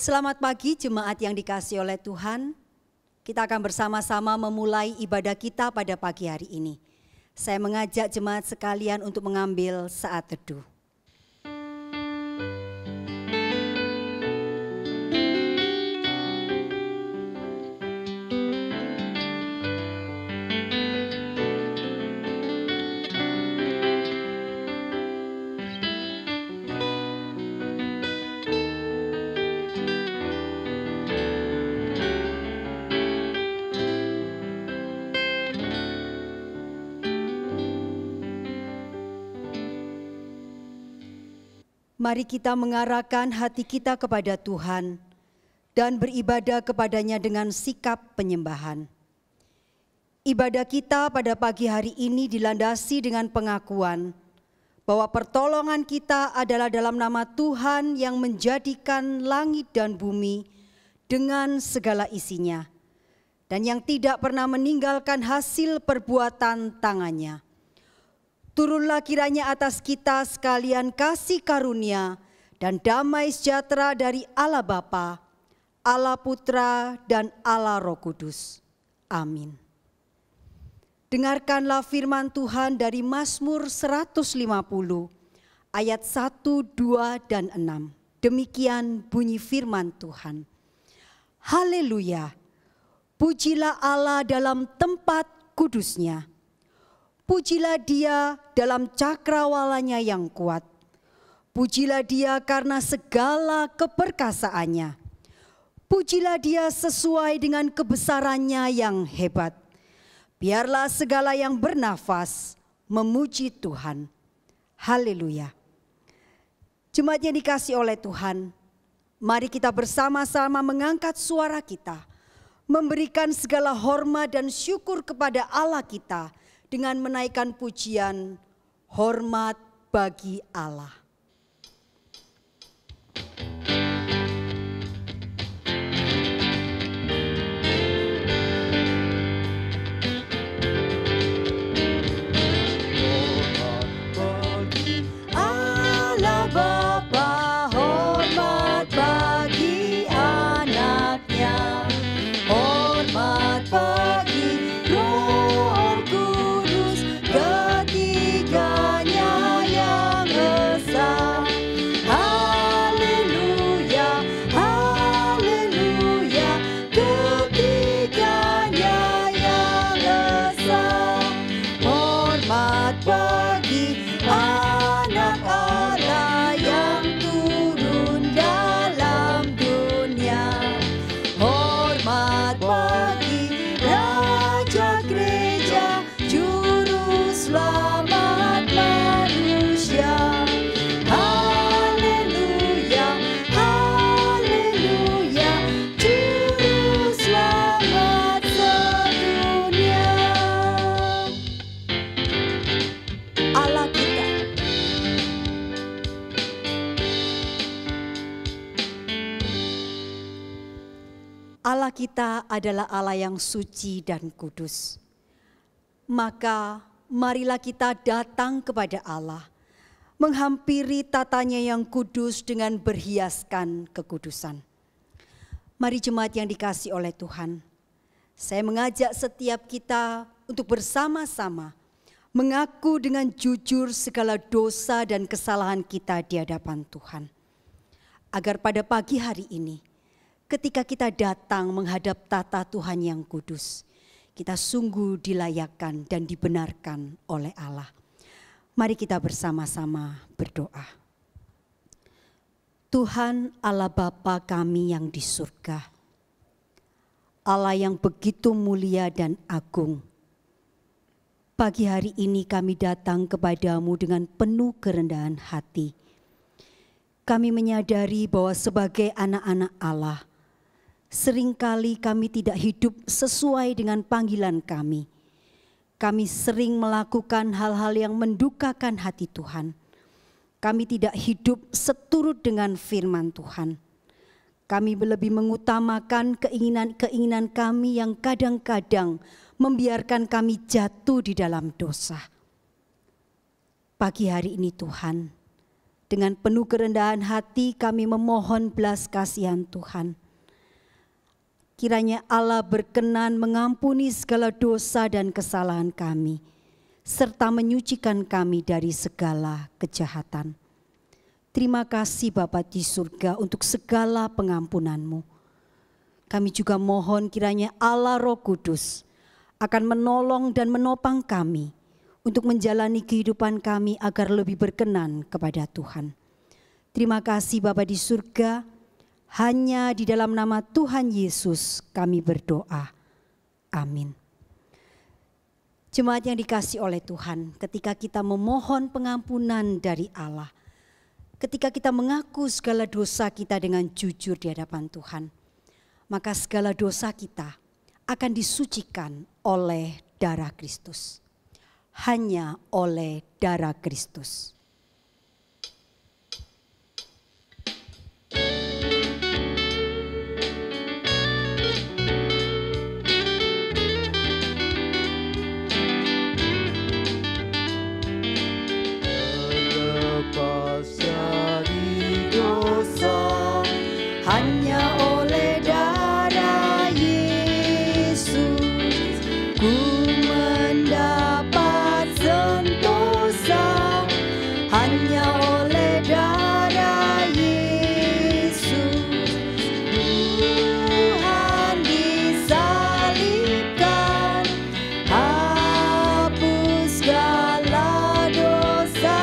Selamat pagi jemaat yang dikasihi oleh Tuhan. Kita akan bersama-sama memulai ibadah kita pada pagi hari ini. Saya mengajak jemaat sekalian untuk mengambil saat teduh. Mari kita mengarahkan hati kita kepada Tuhan dan beribadah kepadanya dengan sikap penyembahan. Ibadah kita pada pagi hari ini dilandasi dengan pengakuan bahwa pertolongan kita adalah dalam nama Tuhan yang menjadikan langit dan bumi dengan segala isinya, dan yang tidak pernah meninggalkan hasil perbuatan tangannya. Turunlah kiranya atas kita sekalian kasih karunia dan damai sejahtera dari Allah Bapa, Allah Putra, dan Allah Roh Kudus. Amin. Dengarkanlah firman Tuhan dari Mazmur 150 ayat 1, 2, dan 6. Demikian bunyi firman Tuhan. Haleluya, pujilah Allah dalam tempat kudusnya. Pujilah Dia dalam cakrawalanya yang kuat. Pujilah Dia karena segala keperkasaannya. Pujilah Dia sesuai dengan kebesarannya yang hebat. Biarlah segala yang bernafas memuji Tuhan. Haleluya. Jemaat yang dikasihi oleh Tuhan, mari kita bersama-sama mengangkat suara kita, memberikan segala hormat dan syukur kepada Allah kita, dengan menaikkan pujian hormat bagi Allah. Allah kita adalah Allah yang suci dan kudus. Maka marilah kita datang kepada Allah, menghampiri tatanya yang kudus dengan berhiaskan kekudusan. Mari jemaat yang dikasihi oleh Tuhan, saya mengajak setiap kita untuk bersama-sama mengaku dengan jujur segala dosa dan kesalahan kita di hadapan Tuhan. Agar pada pagi hari ini, ketika kita datang menghadap tata Tuhan yang kudus, kita sungguh dilayakkan dan dibenarkan oleh Allah. Mari kita bersama-sama berdoa. Tuhan Allah Bapa kami yang di surga, Allah yang begitu mulia dan agung, pagi hari ini kami datang kepadamu dengan penuh kerendahan hati. Kami menyadari bahwa sebagai anak-anak Allah, seringkali kami tidak hidup sesuai dengan panggilan kami. Kami sering melakukan hal-hal yang mendukakan hati Tuhan. Kami tidak hidup seturut dengan firman Tuhan. Kami lebih mengutamakan keinginan-keinginan kami yang kadang-kadang membiarkan kami jatuh di dalam dosa. Pagi hari ini Tuhan, dengan penuh kerendahan hati kami memohon belas kasihan Tuhan. Kiranya Allah berkenan mengampuni segala dosa dan kesalahan kami, serta menyucikan kami dari segala kejahatan. Terima kasih Bapa di surga untuk segala pengampunan-Mu. Kami juga mohon kiranya Allah Roh Kudus akan menolong dan menopang kami untuk menjalani kehidupan kami agar lebih berkenan kepada Tuhan. Terima kasih Bapa di surga. Hanya di dalam nama Tuhan Yesus kami berdoa. Amin. Jemaat yang dikasihi oleh Tuhan, ketika kita memohon pengampunan dari Allah, ketika kita mengaku segala dosa kita dengan jujur di hadapan Tuhan, maka segala dosa kita akan disucikan oleh darah Kristus. Hanya oleh darah Kristus. Hanya oleh darah Yesus ku mendapat sentosa. Hanya oleh darah Yesus Tuhan disalibkan, hapus segala dosa.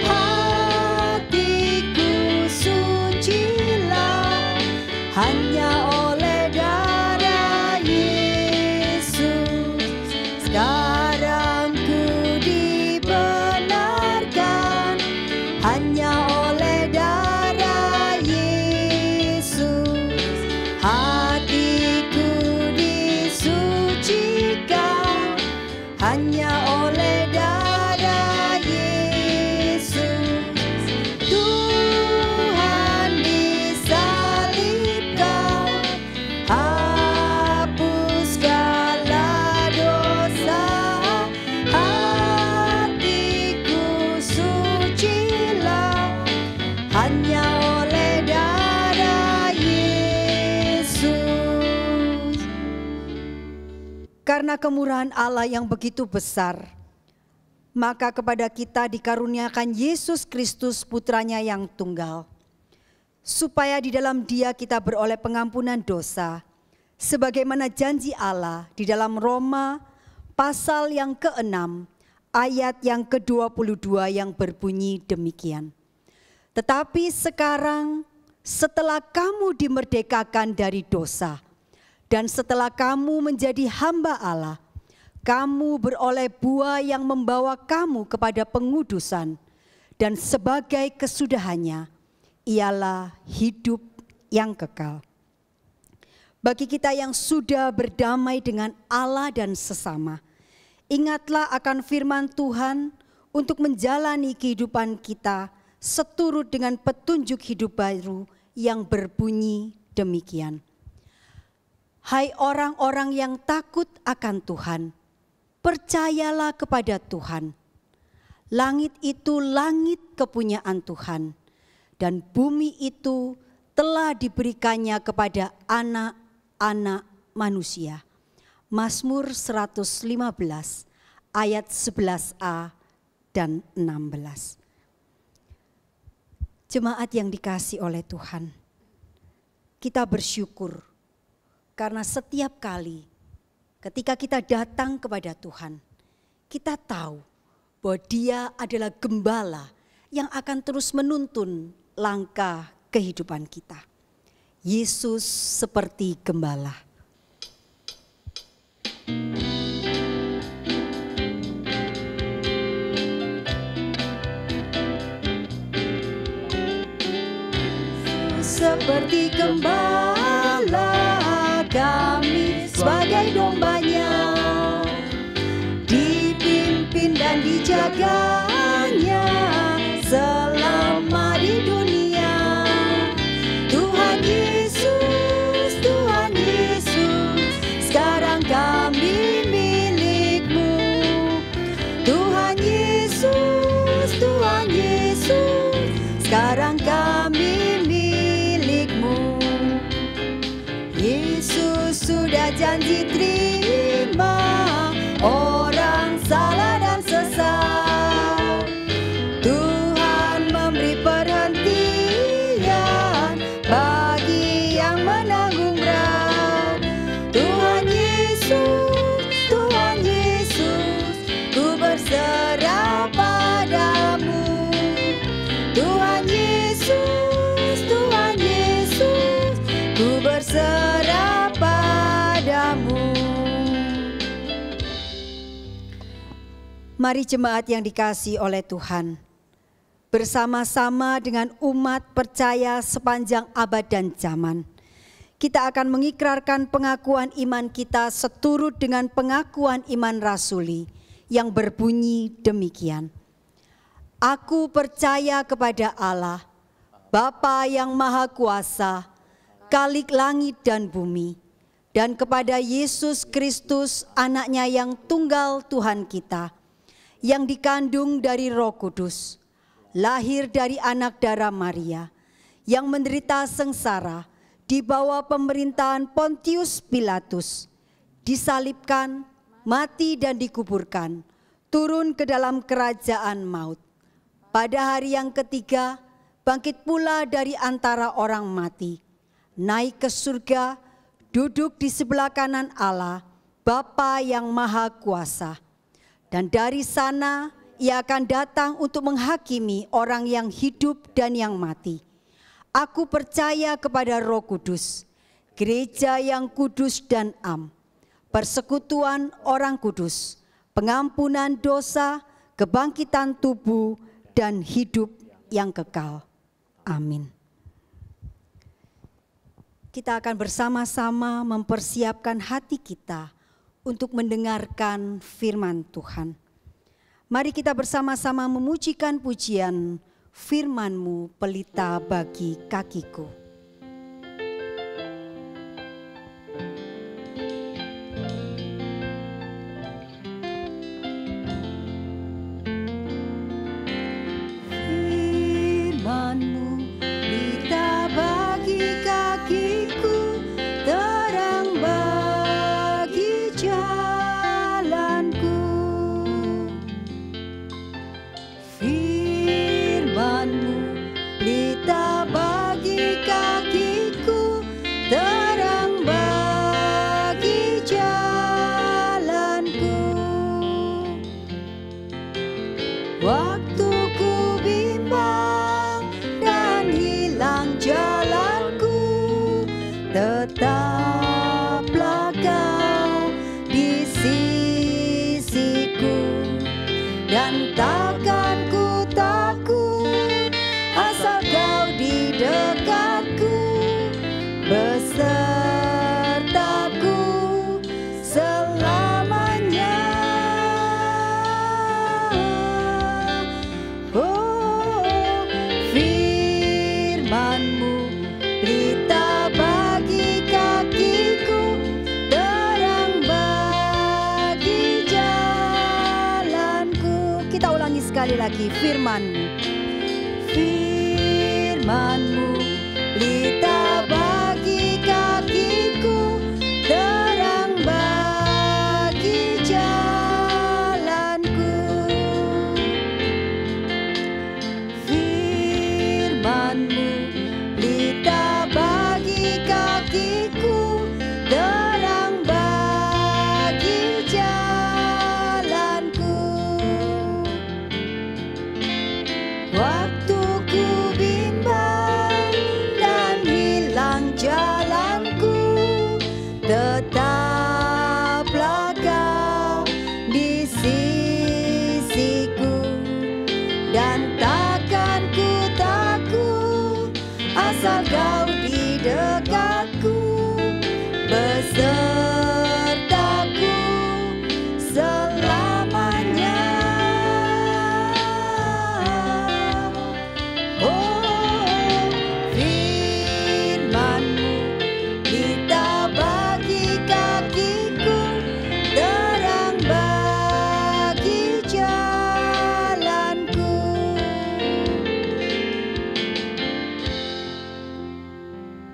Hatiku sucilah hanya oleh darah Yesus. Sekarang ku dibenarkan hanya oleh darah Yesus. Hatiku disucikan hanya oleh darah Yesus. Tuhan disalibkan, hapus segala dosa. Hatiku sucilah hanya oleh darah Yesus. Karena kemurahan Allah yang begitu besar, maka kepada kita dikaruniakan Yesus Kristus putranya yang tunggal, supaya di dalam Dia kita beroleh pengampunan dosa, sebagaimana janji Allah di dalam Roma pasal yang ke-6 ayat yang ke-22 yang berbunyi demikian. Tetapi sekarang setelah kamu dimerdekakan dari dosa, dan setelah kamu menjadi hamba Allah, kamu beroleh buah yang membawa kamu kepada pengudusan, dan sebagai kesudahannya ialah hidup yang kekal. Bagi kita yang sudah berdamai dengan Allah dan sesama, ingatlah akan firman Tuhan untuk menjalani kehidupan kita seturut dengan petunjuk hidup baru yang berbunyi demikian. Hai orang-orang yang takut akan Tuhan, percayalah kepada Tuhan. Langit itu langit kepunyaan Tuhan, dan bumi itu telah diberikannya kepada anak-anak manusia. Mazmur 115 ayat 11a dan 16. Jemaat yang dikasihi oleh Tuhan, kita bersyukur karena setiap kali ketika kita datang kepada Tuhan, kita tahu bahwa Dia adalah gembala yang akan terus menuntun langkah kehidupan kita. Yesus seperti gembala. Seperti gembala kami sebagai dombanya, dipimpin dan dijaganya selama di dunia. Tuhan Yesus, Tuhan Yesus, sekarang kami milik-Mu. Tuhan Yesus, Tuhan Yesus, sekarang kami milik-Mu. Yesus sudah janji terima orang salah dan sesat. Tuhan memberi perhentian bagi yang menanggung berat. Tuhan Yesus, Tuhan Yesus, ku berserah padamu. Tuhan Yesus, Tuhan Yesus, ku berserah padamu. Mari jemaat yang dikasihi oleh Tuhan, bersama-sama dengan umat percaya sepanjang abad dan zaman, kita akan mengikrarkan pengakuan iman kita seturut dengan pengakuan iman rasuli yang berbunyi demikian. Aku percaya kepada Allah, Bapa yang Maha Kuasa, Khalik langit dan bumi, dan kepada Yesus Kristus, Anaknya yang tunggal Tuhan kita, yang dikandung dari Roh Kudus, lahir dari anak darah Maria, yang menderita sengsara di bawah pemerintahan Pontius Pilatus, disalibkan, mati dan dikuburkan, turun ke dalam kerajaan maut. Pada hari yang ketiga, bangkit pula dari antara orang mati, naik ke surga, duduk di sebelah kanan Allah, Bapa yang Maha Kuasa. Dan dari sana Ia akan datang untuk menghakimi orang yang hidup dan yang mati. Aku percaya kepada Roh Kudus, gereja yang kudus dan am, persekutuan orang kudus, pengampunan dosa, kebangkitan tubuh, dan hidup yang kekal. Amin. Kita akan bersama-sama mempersiapkan hati kita untuk mendengarkan firman Tuhan. Mari kita bersama-sama memujikan pujian firman-Mu pelita bagi kakiku. Firman-Mu pelita bagi kakiku, terang bagi jalanku. Firman-Mu pelita bagi kakiku, terang bagi jalanku. Waktu ku bimbang dan hilang jalanku, tetaplah Kau di sisiku, dan takkan ku takut asal Kau di dekatku, besertaku selamanya. Oh, firman-Mu pelita bagi kakiku, terang bagi jalanku. Kita ulangi sekali lagi, firman-Mu. Firman-Mu pelita bagi kakiku, terang bagi jalanku. Firman-Mu pelita bagi kakiku, terang bagi jalanku. dan takkan ku takut, asal kau di dekatku, besertaku selamanya. Oh, firman-Mu kita bagi kakiku, terang bagi jalanku.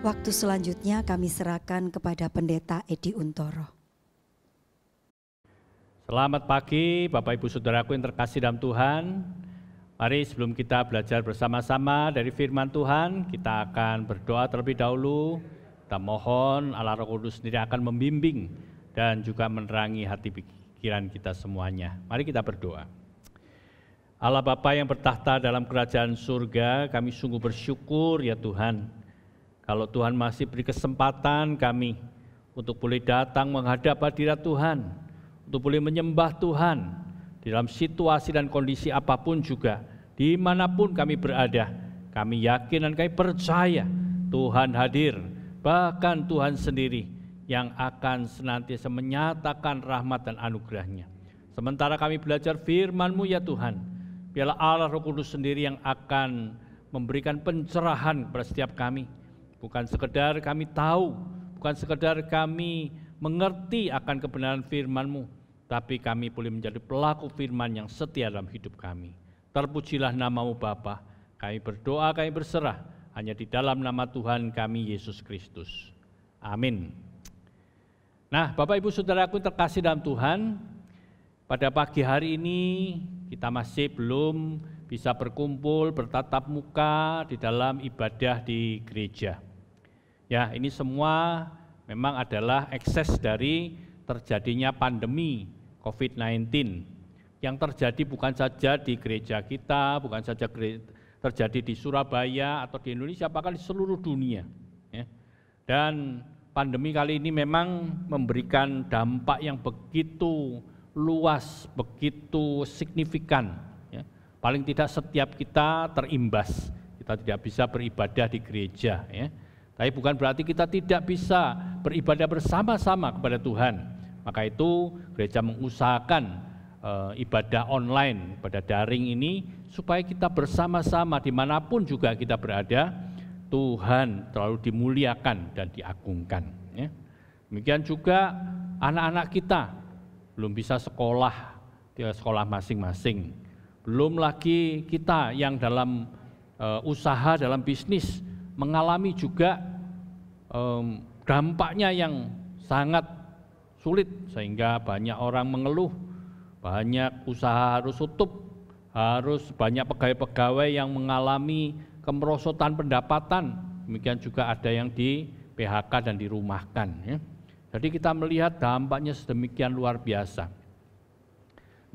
Waktu selanjutnya kami serahkan kepada Pendeta Edi Untoro. Selamat pagi Bapak Ibu Saudaraku yang terkasih dalam Tuhan. Mari sebelum kita belajar bersama-sama dari firman Tuhan, kita akan berdoa terlebih dahulu. Kita mohon Allah Roh Kudus sendiri akan membimbing dan juga menerangi hati pikiran kita semuanya. Mari kita berdoa. Allah Bapa yang bertahta dalam kerajaan surga, kami sungguh bersyukur ya Tuhan. Kalau Tuhan masih beri kesempatan kami untuk boleh datang menghadap hadirat Tuhan, untuk boleh menyembah Tuhan di dalam situasi dan kondisi apapun juga, dimanapun kami berada, kami yakin dan kami percaya Tuhan hadir, bahkan Tuhan sendiri yang akan senantiasa menyatakan rahmat dan anugerah-Nya. Sementara kami belajar firman-Mu ya Tuhan, biarlah Allah Roh Kudus sendiri yang akan memberikan pencerahan kepada setiap kami. Bukan sekedar kami tahu, bukan sekedar kami mengerti akan kebenaran firman-Mu, tapi kami boleh menjadi pelaku firman yang setia dalam hidup kami. Terpujilah nama-Mu Bapa, kami berdoa, kami berserah, hanya di dalam nama Tuhan kami Yesus Kristus. Amin. Nah, Bapak Ibu Saudaraku terkasih dalam Tuhan, pada pagi hari ini kita masih belum bisa berkumpul, bertatap muka di dalam ibadah di gereja. Ya, ini semua memang adalah ekses dari terjadinya pandemi COVID-19 yang terjadi bukan saja di gereja kita, bukan saja terjadi di Surabaya atau di Indonesia, bahkan di seluruh dunia. Ya. Dan pandemi kali ini memang memberikan dampak yang begitu luas, begitu signifikan. Ya. Paling tidak setiap kita terimbas, kita tidak bisa beribadah di gereja. Ya. Tapi bukan berarti kita tidak bisa beribadah bersama-sama kepada Tuhan. Maka itu gereja mengusahakan ibadah online, ibadah daring ini, supaya kita bersama-sama dimanapun juga kita berada, Tuhan terlalu dimuliakan dan diagungkan. Ya. Demikian juga anak-anak kita belum bisa sekolah di sekolah masing-masing. Belum lagi kita yang dalam usaha, dalam bisnis, mengalami juga dampaknya yang sangat sulit, sehingga banyak orang mengeluh, banyak usaha harus tutup, harus banyak pegawai-pegawai yang mengalami kemerosotan pendapatan, demikian juga ada yang di PHK dan dirumahkan. Ya. Jadi kita melihat dampaknya sedemikian luar biasa.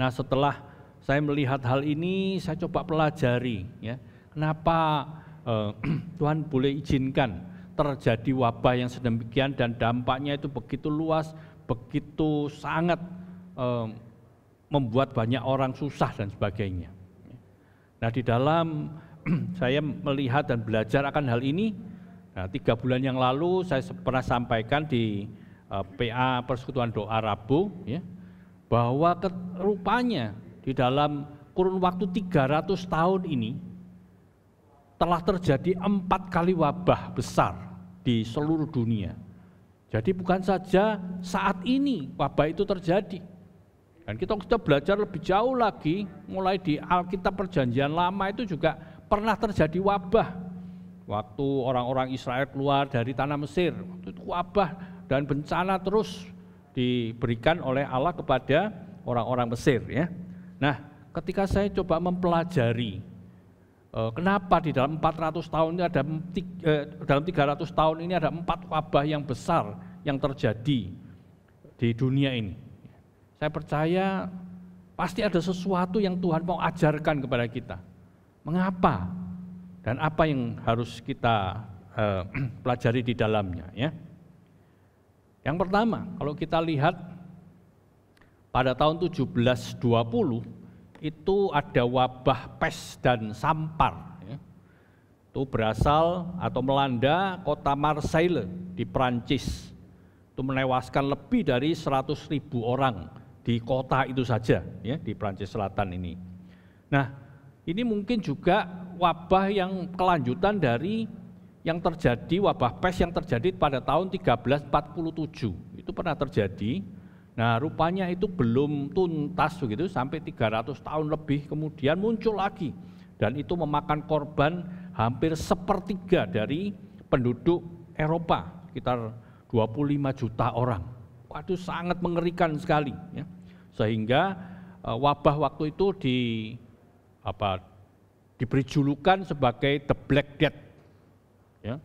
Nah, setelah saya melihat hal ini, saya coba pelajari, ya, kenapa Tuhan boleh izinkan terjadi wabah yang sedemikian dan dampaknya itu begitu luas, begitu sangat membuat banyak orang susah dan sebagainya. Nah, di dalam saya melihat dan belajar akan hal ini, nah, 3 bulan yang lalu saya pernah sampaikan di PA Persekutuan Doa Rabu, ya, bahwa rupanya di dalam kurun waktu 300 tahun ini telah terjadi 4 kali wabah besar di seluruh dunia. Jadi bukan saja saat ini wabah itu terjadi. Dan kita belajar lebih jauh lagi, mulai di Alkitab Perjanjian Lama itu juga pernah terjadi wabah. Waktu orang-orang Israel keluar dari tanah Mesir, itu wabah dan bencana terus diberikan oleh Allah kepada orang-orang Mesir. Ya. Nah, ketika saya coba mempelajari kenapa di dalam 400 tahun ini ada dalam 300 tahun ini ada 4 wabah yang besar yang terjadi di dunia ini. Saya percaya pasti ada sesuatu yang Tuhan mau ajarkan kepada kita. Mengapa dan apa yang harus kita pelajari di dalamnya, ya. Yang pertama, kalau kita lihat pada tahun 1720 itu ada wabah pes dan sampar. Ya. Itu berasal atau melanda kota Marseille di Prancis. Itu menewaskan lebih dari 100.000 orang di kota itu saja, ya, di Prancis Selatan ini. Nah, ini mungkin juga wabah yang kelanjutan dari yang terjadi, wabah pes yang terjadi pada tahun 1347. Itu pernah terjadi. Nah, rupanya itu belum tuntas begitu, sampai 300 tahun lebih kemudian muncul lagi. Dan itu memakan korban hampir sepertiga dari penduduk Eropa, sekitar 25 juta orang. Waduh, sangat mengerikan sekali. Ya. Sehingga wabah waktu itu diberi julukan sebagai The Black Death. Ya.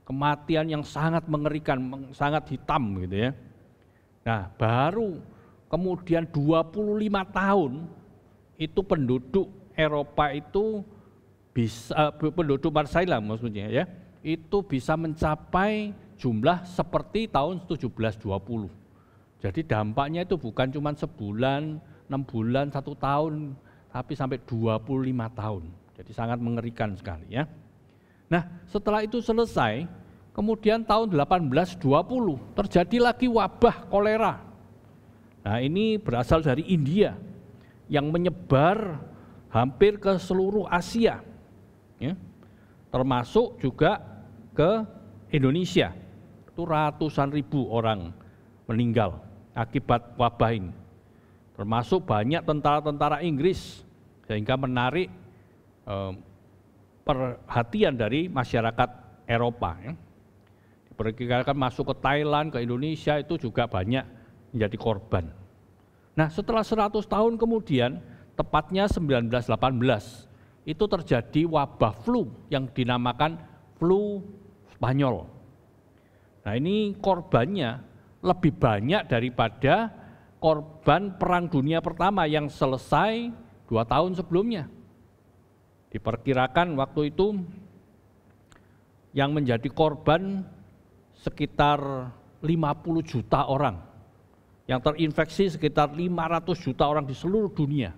Kematian yang sangat mengerikan, sangat hitam gitu ya. Nah, baru kemudian 25 tahun itu penduduk Eropa itu bisa, penduduk Marseille maksudnya ya, itu bisa mencapai jumlah seperti tahun 1720. Jadi dampaknya itu bukan cuma sebulan, 6 bulan, 1 tahun, tapi sampai 25 tahun. Jadi sangat mengerikan sekali ya. Nah, setelah itu selesai, kemudian tahun 1820 terjadi lagi wabah kolera. Nah, ini berasal dari India yang menyebar hampir ke seluruh Asia, ya, termasuk juga ke Indonesia. Itu ratusan ribu orang meninggal akibat wabah ini. Termasuk banyak tentara-tentara Inggris, sehingga menarik perhatian dari masyarakat Eropa. Ya. Diperkirakan masuk ke Thailand, ke Indonesia itu juga banyak menjadi korban. Nah, setelah 100 tahun kemudian, tepatnya 1918, itu terjadi wabah flu yang dinamakan flu Spanyol. Nah, ini korbannya lebih banyak daripada korban Perang Dunia Pertama yang selesai 2 tahun sebelumnya. Diperkirakan waktu itu yang menjadi korban sekitar 50 juta orang, yang terinfeksi sekitar 500 juta orang di seluruh dunia.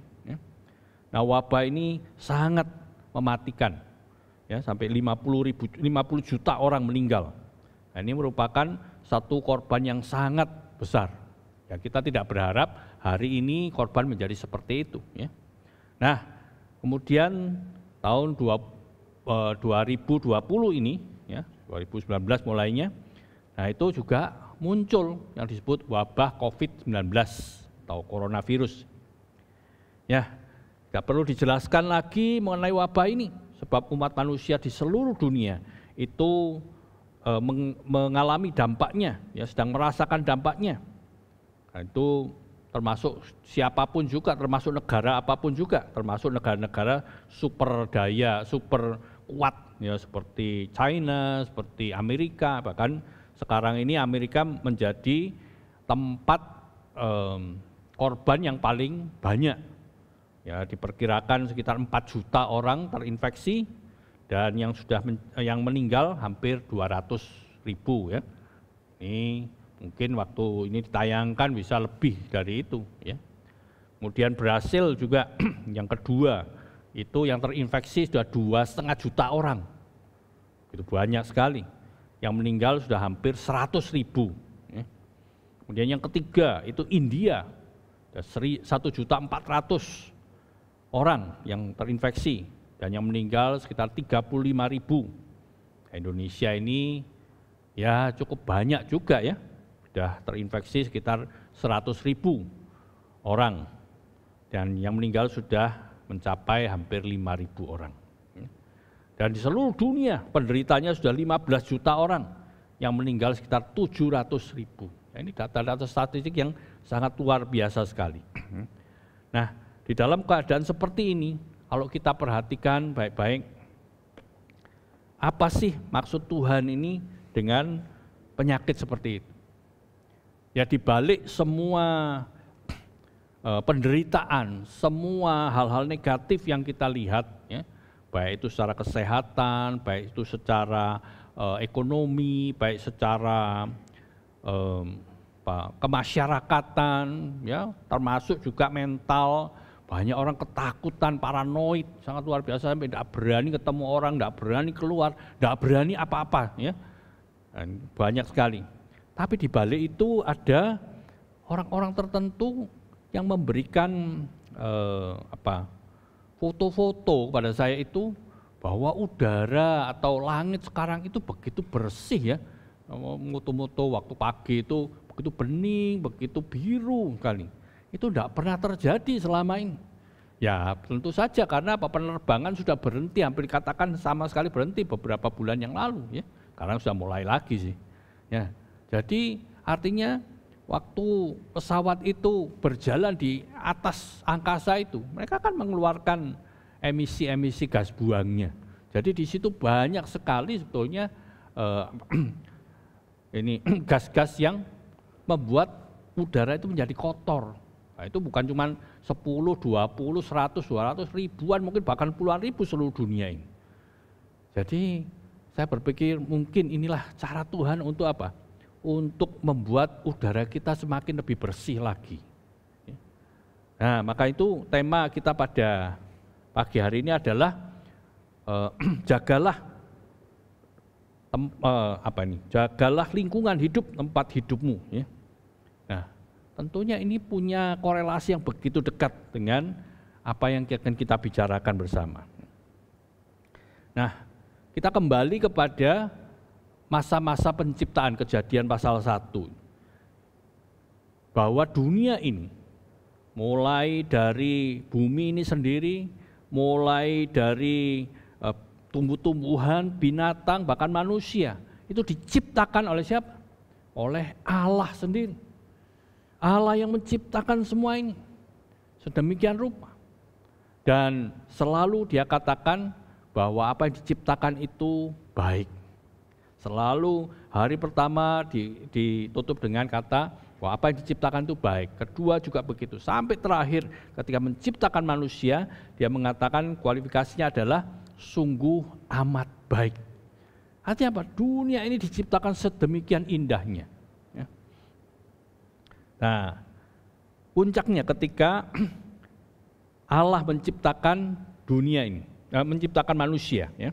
Nah, wabah ini sangat mematikan, ya, sampai 50 juta orang meninggal. Nah, ini merupakan satu korban yang sangat besar. Ya, kita tidak berharap hari ini korban menjadi seperti itu. Ya. Nah, kemudian tahun 2020 ini, ya, 2019 mulainya, nah itu juga muncul yang disebut wabah COVID-19 atau coronavirus. Ya, tidak perlu dijelaskan lagi mengenai wabah ini, sebab umat manusia di seluruh dunia itu mengalami dampaknya, ya, sedang merasakan dampaknya. Nah, itu termasuk siapapun juga, termasuk negara apapun juga, termasuk negara-negara super daya, super kuat, ya, seperti China, seperti Amerika. Bahkan sekarang ini Amerika menjadi tempat korban yang paling banyak. Ya, diperkirakan sekitar 4 juta orang terinfeksi dan yang meninggal hampir 200.000 ya. Ini mungkin waktu ini ditayangkan bisa lebih dari itu ya. Kemudian Brasil juga yang kedua, itu yang terinfeksi sudah 2,5 juta orang. Itu banyak sekali. Yang meninggal sudah hampir 100.000 ya. Kemudian yang ketiga itu India, 1.400.000 orang yang terinfeksi dan yang meninggal sekitar 35.000. Indonesia ini ya cukup banyak juga ya, sudah terinfeksi sekitar 100.000 orang dan yang meninggal sudah mencapai hampir 5.000 orang. Dan di seluruh dunia penderitanya sudah 15 juta orang, yang meninggal sekitar 700.000. Ini data-data statistik yang sangat luar biasa sekali. Nah, di dalam keadaan seperti ini, kalau kita perhatikan baik-baik, apa sih maksud Tuhan ini dengan penyakit seperti itu? Ya, di balik semua penderitaan, semua hal-hal negatif yang kita lihat, ya, baik itu secara kesehatan, baik itu secara ekonomi, baik secara kemasyarakatan, ya, termasuk juga mental, Banyak orang ketakutan, paranoid, sangat luar biasa, sampai tidak berani ketemu orang, tidak berani keluar, tidak berani apa-apa. Ya. Dan banyak sekali. Tapi di balik itu ada orang-orang tertentu yang memberikan foto-foto kepada saya itu bahwa udara atau langit sekarang itu begitu bersih ya. Moto-moto waktu pagi itu begitu bening, begitu biru sekali. Itu tidak pernah terjadi selama ini. Ya tentu saja karena penerbangan sudah berhenti, hampir dikatakan sama sekali berhenti beberapa bulan yang lalu ya. Sekarang sudah mulai lagi sih. Ya, jadi artinya waktu pesawat itu berjalan di atas angkasa itu, mereka kan mengeluarkan emisi-emisi gas buangnya. Jadi di situ banyak sekali sebetulnya ini gas-gas yang membuat udara itu menjadi kotor. Nah, itu bukan cuma 10, 20, 100, 200, ribuan, mungkin bahkan puluhan ribu seluruh dunia ini. Jadi saya berpikir mungkin inilah cara Tuhan untuk apa? Untuk membuat udara kita semakin lebih bersih lagi. Nah, maka itu tema kita pada pagi hari ini adalah jagalah lingkungan hidup tempat hidupmu. Ya. Nah, tentunya ini punya korelasi yang begitu dekat dengan apa yang akan kita bicarakan bersama. Nah, kita kembali kepada masa-masa penciptaan, Kejadian pasal 1. Bahwa dunia ini, mulai dari bumi ini sendiri, mulai dari tumbuh-tumbuhan, binatang, bahkan manusia, itu diciptakan oleh siapa? Oleh Allah sendiri. Allah yang menciptakan semua ini, sedemikian rupa. Dan selalu dia katakan bahwa apa yang diciptakan itu baik. Selalu hari pertama ditutup dengan kata bahwa apa yang diciptakan itu baik. Kedua juga begitu. Sampai terakhir ketika menciptakan manusia, dia mengatakan kualifikasinya adalah sungguh amat baik. Artinya apa? Dunia ini diciptakan sedemikian indahnya. Ya. Nah, puncaknya ketika Allah menciptakan dunia ini, menciptakan manusia. Ya.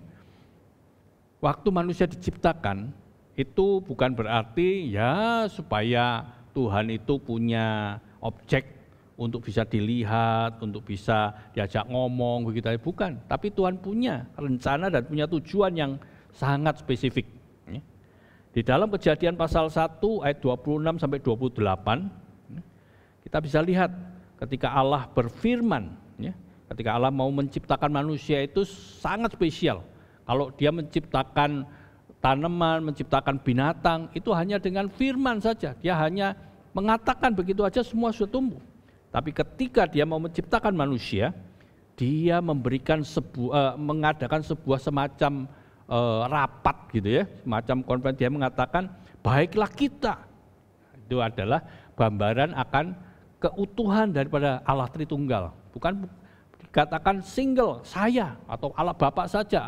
Waktu manusia diciptakan, itu bukan berarti ya supaya Tuhan itu punya objek untuk bisa dilihat, untuk bisa diajak ngomong, begitu. Bukan, tapi Tuhan punya rencana dan punya tujuan yang sangat spesifik. Di dalam Kejadian pasal 1 ayat 26 sampai 28, kita bisa lihat ketika Allah berfirman, ketika Allah mau menciptakan manusia itu sangat spesial. Kalau dia menciptakan tanaman, menciptakan binatang, itu hanya dengan firman saja. Dia hanya mengatakan begitu aja semua sudah tumbuh. Tapi ketika dia mau menciptakan manusia, dia memberikan mengadakan sebuah semacam rapat gitu ya, semacam konferensi. Dia mengatakan, baiklah kita. Itu adalah gambaran akan keutuhan daripada Allah Tritunggal. Bukan dikatakan single, saya, atau Allah Bapa saja,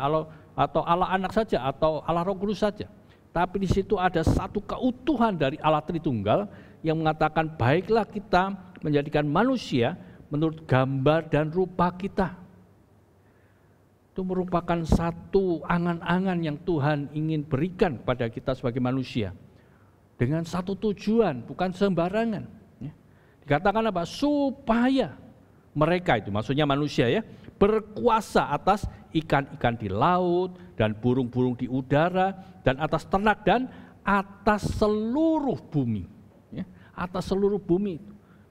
atau Allah Anak saja, atau Allah Roh Kudus saja. Tapi di situ ada satu keutuhan dari Allah Tritunggal yang mengatakan baiklah kita menjadikan manusia menurut gambar dan rupa kita. Itu merupakan satu angan-angan yang Tuhan ingin berikan pada kita sebagai manusia. Dengan satu tujuan, bukan sembarangan. Dikatakan apa? Supaya mereka itu, maksudnya manusia ya, berkuasa atas ikan-ikan di laut dan burung-burung di udara dan atas ternak dan atas seluruh bumi. Ya, atas seluruh bumi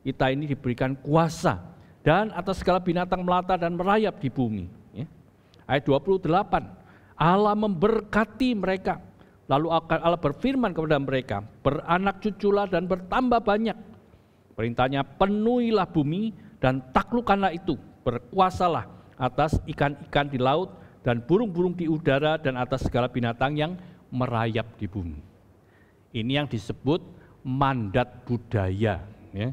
kita ini diberikan kuasa dan atas segala binatang melata dan merayap di bumi. Ya. Ayat 28, Allah memberkati mereka. Lalu Allah berfirman kepada mereka, beranak cuculah dan bertambah banyak. Perintahnya, penuhilah bumi dan taklukkanlah itu, berkuasalah atas ikan-ikan di laut dan burung-burung di udara dan atas segala binatang yang merayap di bumi. Ini yang disebut mandat budaya. Ya.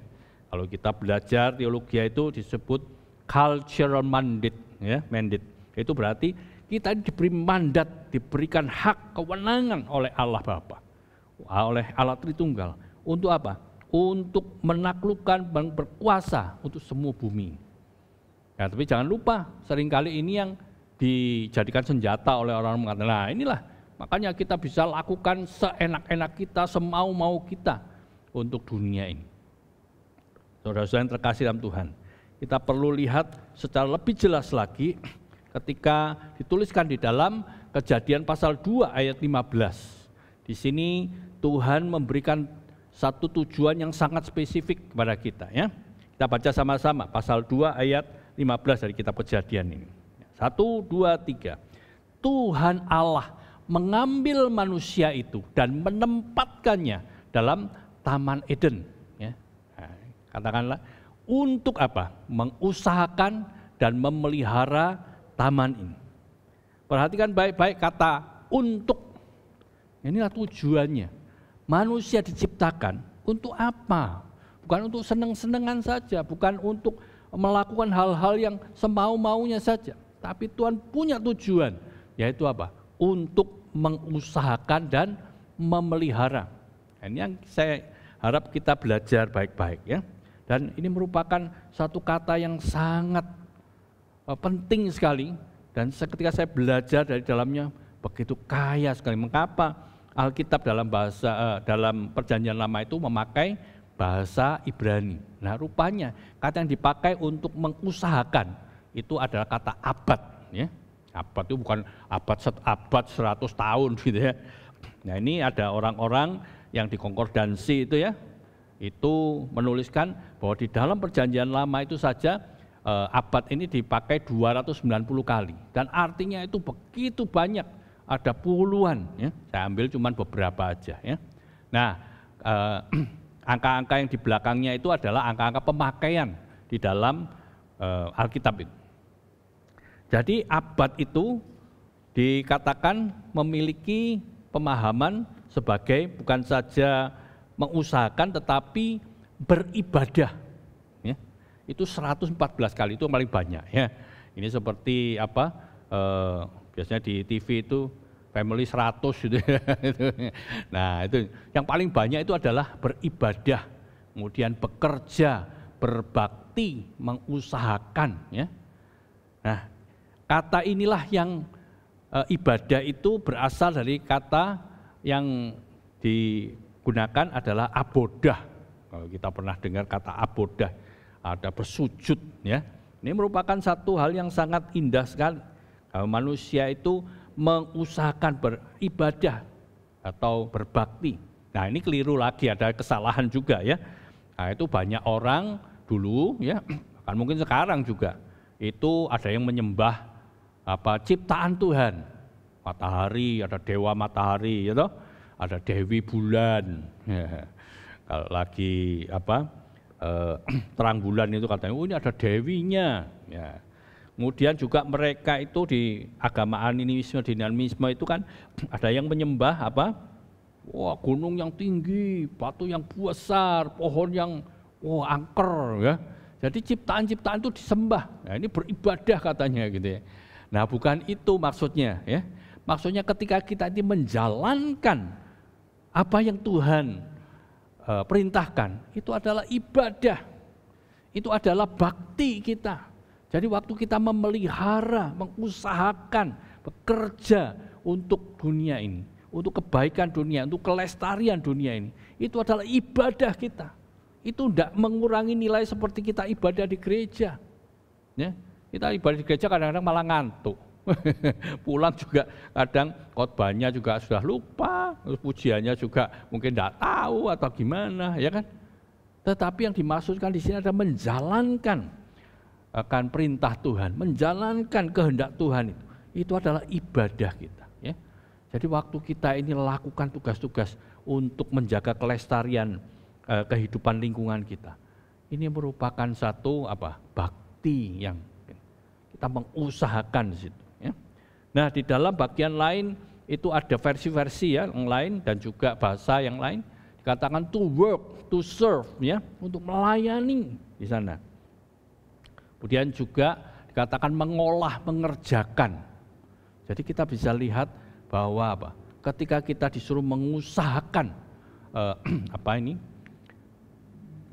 Kalau kita belajar teologi itu disebut cultural mandate. Ya, mandate. Itu berarti kita diberi mandat, diberikan hak kewenangan oleh Allah Bapa, oleh Allah Tritunggal. Untuk apa? Untuk menaklukkan dan berkuasa untuk semua bumi. Ya, tapi jangan lupa, seringkali ini yang dijadikan senjata oleh orang mengatakan, nah inilah makanya kita bisa lakukan seenak-enak kita, semau-mau kita untuk dunia ini. Saudara-saudara yang terkasih dalam Tuhan, kita perlu lihat secara lebih jelas lagi ketika dituliskan di dalam Kejadian pasal 2 ayat 15. Di sini Tuhan memberikan satu tujuan yang sangat spesifik kepada kita, ya. Kita baca sama-sama pasal 2 ayat 15 dari kitab Kejadian ini. 1, 2, 3. Tuhan Allah mengambil manusia itu dan menempatkannya dalam Taman Eden. Ya. Nah, katakanlah, untuk apa? Mengusahakan dan memelihara taman ini. Perhatikan baik-baik kata untuk. Inilah tujuannya. Manusia diciptakan untuk apa? Bukan untuk senang-senangan saja, bukan untuk melakukan hal-hal yang semau-maunya saja. Tapi Tuhan punya tujuan, yaitu apa? Untuk mengusahakan dan memelihara. Ini yang saya harap kita belajar baik-baik, ya. Dan ini merupakan satu kata yang sangat penting sekali. Dan ketika saya belajar dari dalamnya begitu kaya sekali. Mengapa Alkitab dalam Perjanjian Lama itu memakai bahasa Ibrani? Nah, rupanya kata yang dipakai untuk mengusahakan itu adalah kata abad, ya. Abad itu bukan abad 100 tahun gitu ya. Nah, ini ada orang-orang yang di konkordansi itu, ya, itu menuliskan bahwa di dalam Perjanjian Lama itu saja abad ini dipakai 290 kali dan artinya itu begitu banyak, ada puluhan, ya. Saya ambil cuman beberapa aja, ya. Nah, angka-angka yang di belakangnya itu adalah angka-angka pemakaian di dalam Alkitab itu. Jadi abad itu dikatakan memiliki pemahaman sebagai bukan saja mengusahakan tetapi beribadah, ya. Itu 114 kali, itu paling banyak, ya. Ini seperti apa, biasanya di TV itu family 100 gitu ya. Nah, itu yang paling banyak itu adalah beribadah, kemudian bekerja, berbakti, mengusahakan, ya. Nah, kata inilah yang ibadah itu berasal dari kata yang digunakan adalah abodah. Kalau kita pernah dengar kata abodah, ada bersujud, ya. Ini merupakan satu hal yang sangat indah sekali. Kalau manusia itu mengusahakan beribadah atau berbakti. Nah, ini keliru lagi, ada kesalahan juga, ya. Nah, itu banyak orang dulu, ya, kan mungkin sekarang juga itu ada yang menyembah ciptaan Tuhan. Matahari, ada dewa matahari, ya toh? Ada dewi bulan. Ya. Kalau lagi terang bulan itu katanya, oh ini ada dewinya. Ya. Kemudian juga mereka itu di agama animisme, dinamisme itu kan ada yang menyembah wah, gunung yang tinggi, batu yang besar, pohon yang angker, ya. Jadi ciptaan-ciptaan itu disembah. Nah, ini beribadah katanya gitu, ya. Nah, bukan itu maksudnya, ya. Maksudnya ketika kita ini menjalankan apa yang Tuhan perintahkan, itu adalah ibadah, itu adalah bakti kita. Jadi waktu kita memelihara, mengusahakan, bekerja untuk dunia ini, untuk kebaikan dunia, untuk kelestarian dunia ini, itu adalah ibadah kita. Itu tidak mengurangi nilai seperti kita ibadah di gereja. Ya, kita ibadah di gereja kadang-kadang malah ngantuk. Pulang juga kadang khotbahnya juga sudah lupa, pujiannya juga mungkin tidak tahu atau gimana, ya kan? Tetapi yang dimaksudkan di sini adalah menjalankan akan perintah Tuhan, menjalankan kehendak Tuhan itu adalah ibadah kita, ya. Jadi waktu kita ini lakukan tugas-tugas untuk menjaga kelestarian kehidupan lingkungan kita, ini merupakan satu bakti yang kita mengusahakan di situ. Nah, di dalam bagian lain itu ada versi-versi, ya, yang lain dan juga bahasa yang lain dikatakan to work, to serve, ya, untuk melayani di sana. Kemudian juga dikatakan mengolah, mengerjakan. Jadi kita bisa lihat bahwa ketika kita disuruh mengusahakan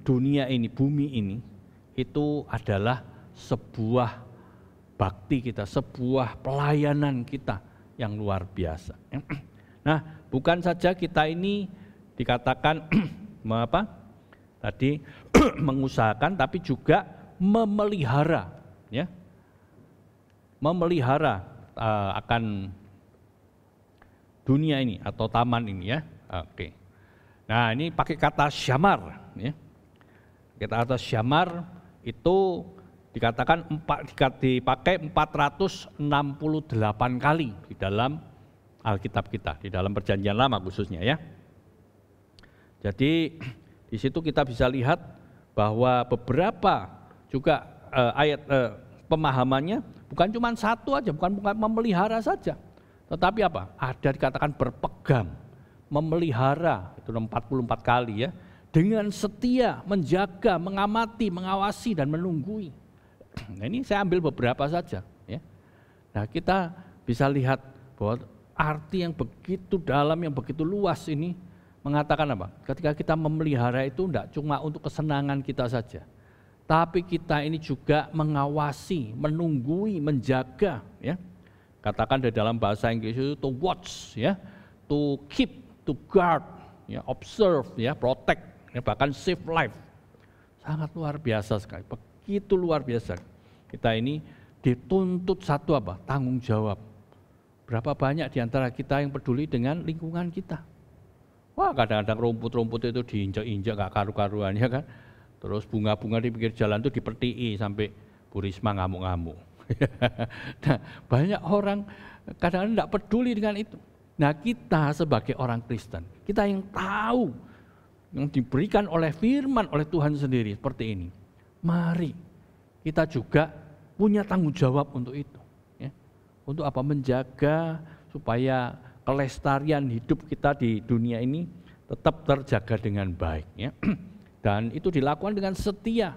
dunia ini, bumi ini, itu adalah sebuah bakti kita, sebuah pelayanan kita yang luar biasa. Nah, bukan saja kita ini dikatakan tadi mengusahakan, tapi juga memelihara, ya, memelihara akan dunia ini atau taman ini, ya. Oke. Nah, ini pakai kata syamar, ya. Kata syamar itu dikatakan dipakai 468 kali di dalam Alkitab kita, di dalam Perjanjian Lama khususnya, ya. Jadi di situ kita bisa lihat bahwa beberapa juga ayat pemahamannya bukan cuma satu aja, bukan memelihara saja, tetapi apa? Ada dikatakan berpegang, memelihara, itu 44 kali, ya. Dengan setia, menjaga, mengamati, mengawasi, dan menunggui. Nah, ini saya ambil beberapa saja, ya. Nah, kita bisa lihat bahwa arti yang begitu dalam, yang begitu luas ini mengatakan apa? Ketika kita memelihara itu tidak cuma untuk kesenangan kita saja, tapi kita ini juga mengawasi, menunggui, menjaga, ya. Katakan di dalam bahasa Inggris itu to watch, ya, to keep, to guard, ya, observe, ya, protect, ya, bahkan save life. Sangat luar biasa sekali, begitu luar biasa. Kita ini dituntut satu apa? Tanggung jawab. Berapa banyak di antara kita yang peduli dengan lingkungan kita? Wah, kadang-kadang rumput-rumput itu diinjak-injak gak karu-karuan, ya kan? Terus bunga-bunga di pinggir jalan itu dipetii sampai Bu Risma ngamuk-ngamuk. Nah, banyak orang kadang-kadang tidak peduli dengan itu. Nah, kita sebagai orang Kristen, kita yang tahu, yang diberikan oleh firman oleh Tuhan sendiri seperti ini, mari kita juga punya tanggung jawab untuk itu, ya. Untuk apa? Menjaga supaya kelestarian hidup kita di dunia ini tetap terjaga dengan baik, ya. Dan itu dilakukan dengan setia,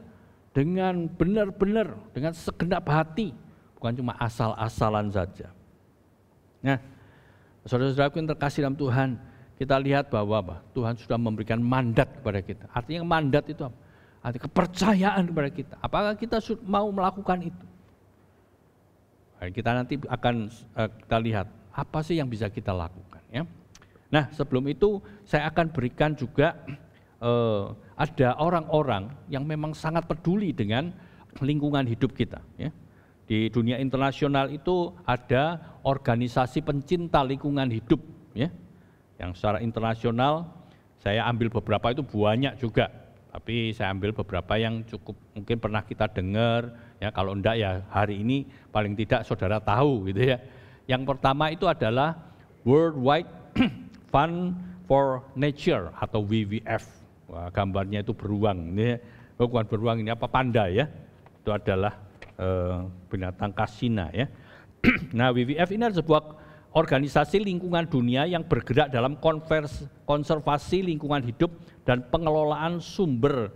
dengan benar-benar, dengan segenap hati, bukan cuma asal-asalan saja. Nah, saudara-saudaraku yang terkasih dalam Tuhan, kita lihat bahwa apa? Tuhan sudah memberikan mandat kepada kita. Artinya mandat itu apa? Artinya kepercayaan kepada kita. Apakah kita mau melakukan itu? Kita nanti akan kita lihat apa sih yang bisa kita lakukan, ya. Nah, sebelum itu saya akan berikan juga ada orang-orang yang memang sangat peduli dengan lingkungan hidup kita, ya. Di dunia internasional itu ada organisasi pencinta lingkungan hidup, ya. Yang secara internasional saya ambil beberapa, itu banyak juga, tapi saya ambil beberapa yang cukup mungkin pernah kita dengar, ya. Kalau enggak ya hari ini paling tidak saudara tahu, gitu, ya. Yang pertama itu adalah Worldwide Fund for Nature atau WWF. Wah, gambarnya itu beruang, ini bukan beruang, ini apa, panda, ya. Itu adalah binatang kasina, ya. Nah, WWF ini adalah sebuah organisasi lingkungan dunia yang bergerak dalam konservasi lingkungan hidup dan pengelolaan sumber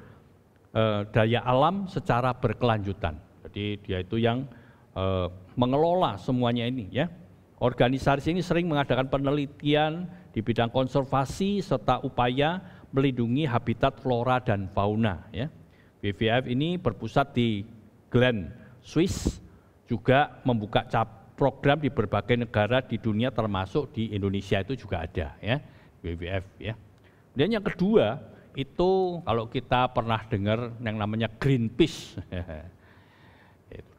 daya alam secara berkelanjutan. Jadi dia itu yang mengelola semuanya ini, ya. Organisasi ini sering mengadakan penelitian di bidang konservasi serta upaya melindungi habitat flora dan fauna, ya. WWF ini berpusat di Glen, Swiss, juga membuka program di berbagai negara di dunia termasuk di Indonesia itu juga ada, ya, WWF, ya. Dan yang kedua itu kalau kita pernah dengar yang namanya Greenpeace,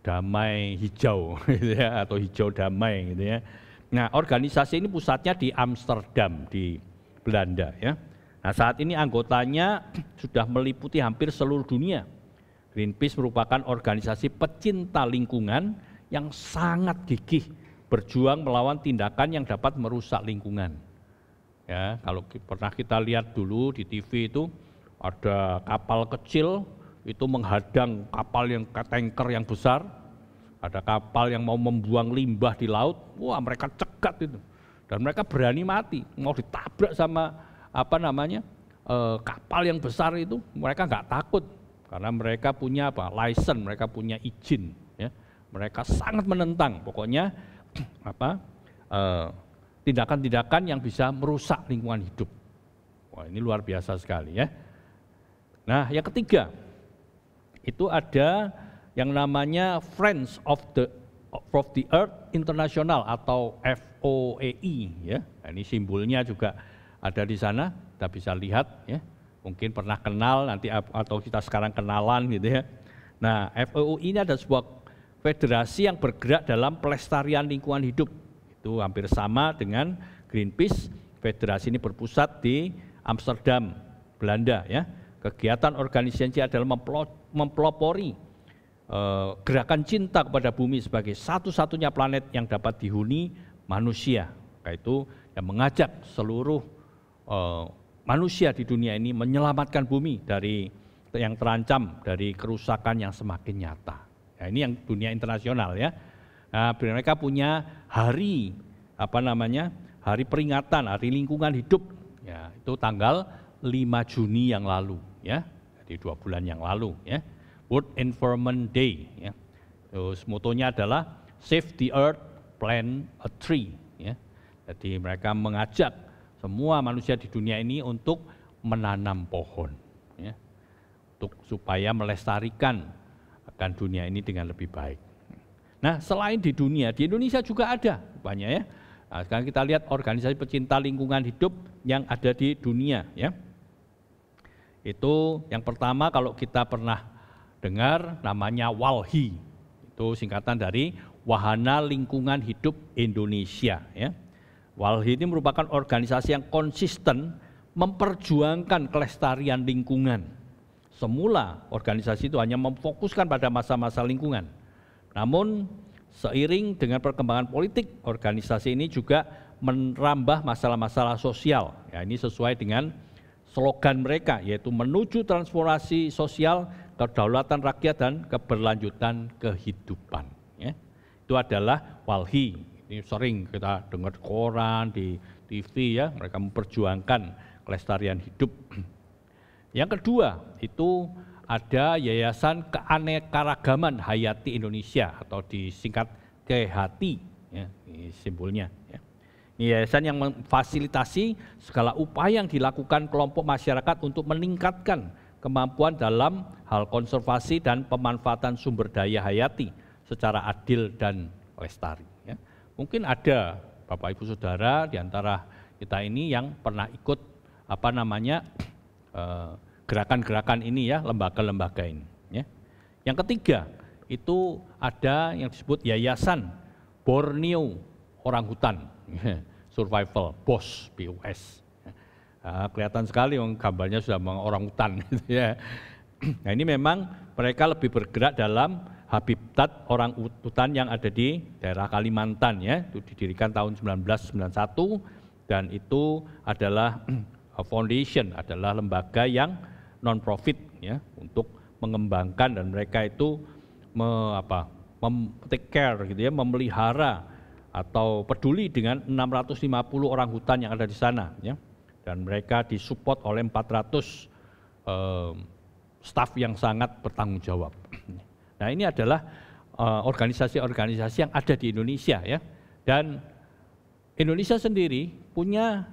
damai hijau, gitu, ya, atau hijau damai, gitu, ya. Nah, organisasi ini pusatnya di Amsterdam di Belanda, ya. Nah, saat ini anggotanya sudah meliputi hampir seluruh dunia. Greenpeace merupakan organisasi pecinta lingkungan yang sangat gigih berjuang melawan tindakan yang dapat merusak lingkungan. Ya, kalau pernah kita lihat dulu di TV itu ada kapal kecil itu menghadang kapal yang tanker yang besar, ada kapal yang mau membuang limbah di laut, wah mereka cegat itu, dan mereka berani mati, mau ditabrak sama kapal yang besar itu, mereka nggak takut. Karena mereka punya apa? License, mereka punya izin, ya. Mereka sangat menentang, pokoknya tindakan-tindakan yang bisa merusak lingkungan hidup. Wah, ini luar biasa sekali, ya. Nah, yang ketiga itu ada yang namanya Friends of the Earth International atau FOEI ya. Nah, ini simbolnya juga ada di sana, kita bisa lihat ya. Mungkin pernah kenal nanti atau kita sekarang kenalan gitu ya. Nah, FOEI ini ada sebuah federasi yang bergerak dalam pelestarian lingkungan hidup. Itu hampir sama dengan Greenpeace. Federasi ini berpusat di Amsterdam, Belanda ya. Kegiatan organisasi adalah mempelopori gerakan cinta kepada bumi sebagai satu-satunya planet yang dapat dihuni manusia. Yaitu yang mengajak seluruh manusia di dunia ini menyelamatkan bumi dari yang terancam dari kerusakan yang semakin nyata. Nah, ini yang dunia internasional ya. Nah, mereka punya hari hari peringatan, hari lingkungan hidup. Ya, itu tanggal 5 Juni yang lalu ya. Jadi 2 bulan yang lalu ya. World Environment Day ya. Terus motonya adalah Save the Earth, Plant a Tree ya. Jadi mereka mengajak semua manusia di dunia ini untuk menanam pohon ya. Supaya melestarikan akan dunia ini dengan lebih baik. Nah, selain di dunia, di Indonesia juga ada rupanya ya. Nah, sekarang kita lihat organisasi pecinta lingkungan hidup yang ada di dunia ya. Itu yang pertama kalau kita pernah dengar namanya WALHI, itu singkatan dari Wahana Lingkungan Hidup Indonesia. Ya. WALHI ini merupakan organisasi yang konsisten memperjuangkan kelestarian lingkungan. Semula organisasi itu hanya memfokuskan pada masa-masa lingkungan. Namun seiring dengan perkembangan politik, organisasi ini juga merambah masalah-masalah sosial. Ya, ini sesuai dengan slogan mereka, yaitu menuju transformasi sosial, kedaulatan rakyat dan keberlanjutan kehidupan. Ya. Itu adalah WALHI. Ini sering kita dengar koran, di TV ya, mereka memperjuangkan kelestarian hidup. Yang kedua, itu ada Yayasan Keanekaragaman Hayati Indonesia atau disingkat KHATI, ya, ini simbolnya. Ya. Ini yayasan yang memfasilitasi segala upaya yang dilakukan kelompok masyarakat untuk meningkatkan kemampuan dalam hal konservasi dan pemanfaatan sumber daya hayati secara adil dan lestari. Ya. Mungkin ada Bapak Ibu Saudara di antara kita ini yang pernah ikut gerakan-gerakan ini ya, lembaga-lembaga ini. Ya. Yang ketiga itu ada yang disebut Yayasan Borneo Orangutan Survival BOS BOS. Nah, kelihatan sekali gambarnya sudah orangutan gitu ya. Nah, ini memang mereka lebih bergerak dalam habitat orangutan yang ada di daerah Kalimantan ya. Itu didirikan tahun 1991 dan itu adalah foundation, adalah lembaga yang non-profit ya untuk mengembangkan dan mereka itu take care gitu ya, memelihara atau peduli dengan 650 orang hutan yang ada di sana ya. Dan mereka disupport oleh 400 staf yang sangat bertanggung jawab. Nah, ini adalah organisasi-organisasi yang ada di Indonesia ya. Dan Indonesia sendiri punya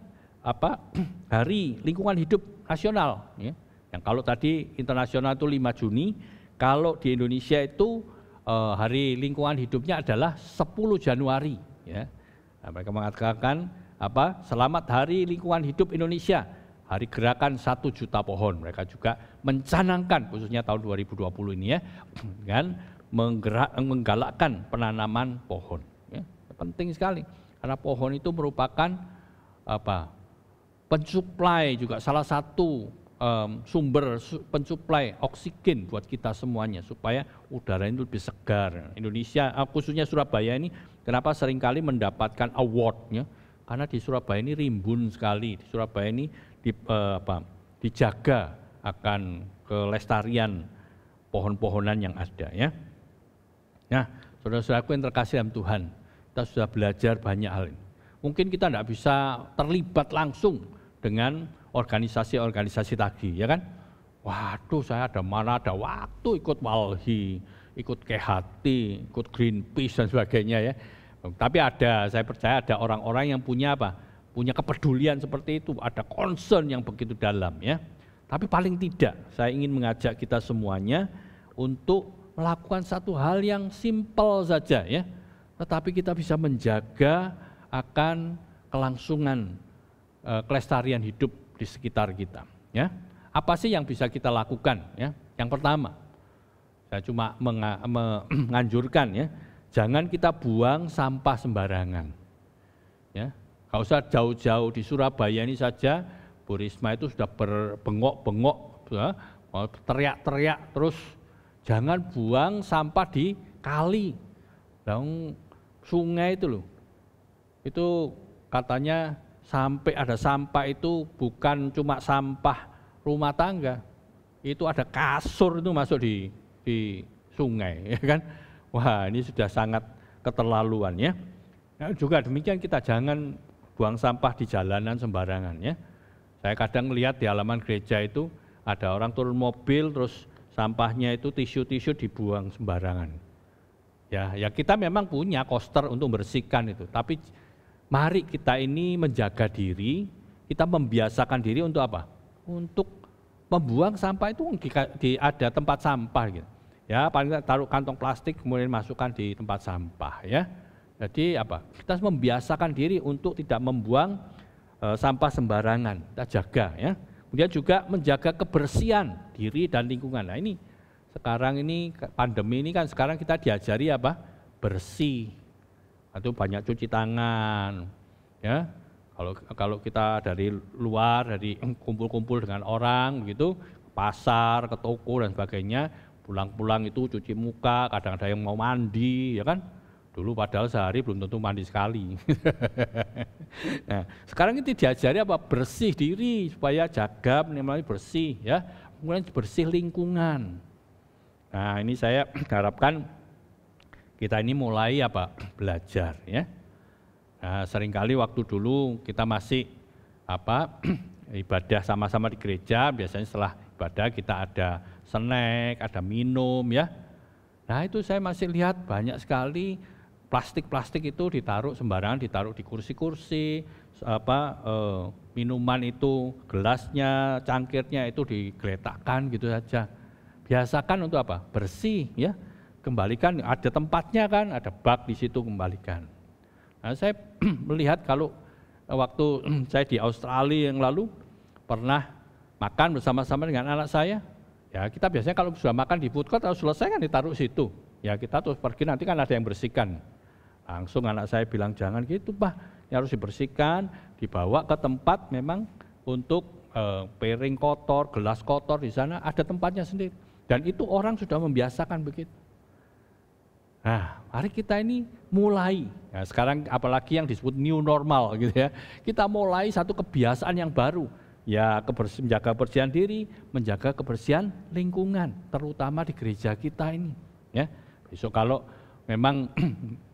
Hari Lingkungan Hidup Nasional ya. Yang kalau tadi internasional itu 5 Juni, kalau di Indonesia itu Hari Lingkungan Hidupnya adalah 10 Januari ya. Nah, mereka mengatakan Selamat Hari Lingkungan Hidup Indonesia, hari gerakan 1 juta pohon. Mereka juga mencanangkan khususnya tahun 2020 ini ya, dengan menggalakkan penanaman pohon. Ya. Penting sekali karena pohon itu merupakan pensuplai juga salah satu sumber pensuplai oksigen buat kita semuanya supaya udara itu lebih segar. Indonesia khususnya Surabaya ini kenapa seringkali mendapatkan award-nya? Karena di Surabaya ini rimbun sekali, di Surabaya ini dijaga akan kelestarian pohon-pohonan yang ada ya. Nah, saudara-saudaraku yang terkasih dalam Tuhan, kita sudah belajar banyak hal ini. Mungkin kita tidak bisa terlibat langsung dengan organisasi-organisasi tadi, ya kan? Waduh, saya mana ada waktu ikut WALHI, ikut KHATI, ikut Greenpeace dan sebagainya ya. Tapi saya percaya ada orang-orang yang punya punya kepedulian seperti itu, ada concern yang begitu dalam ya. Tapi paling tidak saya ingin mengajak kita semuanya untuk melakukan satu hal yang simpel saja ya, tetapi kita bisa menjaga akan kelangsungan kelestarian hidup di sekitar kita ya. Apa sih yang bisa kita lakukan ya? Yang pertama, saya cuma menganjurkan ya, jangan kita buang sampah sembarangan ya. Gak usah jauh-jauh, di Surabaya ini saja Bu Risma itu sudah berbengok-bengok ya, teriak-teriak terus, jangan buang sampah di kali, dong sungai itu loh. Itu katanya sampai ada sampah itu bukan cuma sampah rumah tangga, itu ada kasur itu masuk di sungai, ya kan? Wah, ini sudah sangat keterlaluan ya. Nah, juga demikian kita jangan buang sampah di jalanan sembarangan ya. Saya kadang melihat di halaman gereja itu ada orang turun mobil terus sampahnya itu tisu-tisu dibuang sembarangan. Ya kita memang punya koster untuk membersihkan itu, tapi mari kita ini menjaga diri, kita membiasakan diri untuk apa? Untuk membuang sampah itu ada tempat sampah gitu. Ya, paling taruh kantong plastik kemudian masukkan di tempat sampah ya. Jadi apa? Kita membiasakan diri untuk tidak membuang sampah sembarangan, kita jaga ya. Kemudian juga menjaga kebersihan diri dan lingkungan. Nah ini sekarang ini pandemi ini kan sekarang kita diajari apa? Bersih. Itu banyak cuci tangan ya. Kalau kita dari luar, dari kumpul-kumpul dengan orang begitu, ke pasar, ke toko dan sebagainya, pulang-pulang itu cuci muka, kadang ada yang mau mandi ya kan. Dulu padahal sehari belum tentu mandi sekali. Nah, sekarang itu diajari apa? Bersih diri supaya jaga minimal bersih ya. Kemudian bersih lingkungan. Nah, ini saya harapkan kita ini mulai apa? Belajar ya. Nah, seringkali waktu dulu kita masih ibadah sama-sama di gereja, biasanya setelah ibadah kita ada snack, ada minum ya. Nah, itu saya masih lihat banyak sekali plastik-plastik itu ditaruh sembarangan, ditaruh di kursi-kursi, minuman itu, gelasnya, cangkirnya itu digeletakkan gitu saja. Biasakan untuk apa? Bersih ya, kembalikan, ada tempatnya kan, ada bak di situ, kembalikan. Nah, saya melihat kalau waktu saya di Australia yang lalu pernah makan bersama-sama dengan anak saya, ya kita biasanya kalau sudah makan di food court harus selesai kan ditaruh situ. Ya kita terus pergi, nanti kan ada yang bersihkan. Langsung anak saya bilang, jangan gitu Pak, ini harus dibersihkan, dibawa ke tempat memang untuk piring kotor, gelas kotor, di sana ada tempatnya sendiri. Dan itu orang sudah membiasakan begitu. Nah, mari kita ini mulai, ya sekarang apalagi yang disebut new normal gitu ya, kita mulai satu kebiasaan yang baru, ya menjaga kebersihan diri, menjaga kebersihan lingkungan, terutama di gereja kita ini. Ya, besok kalau memang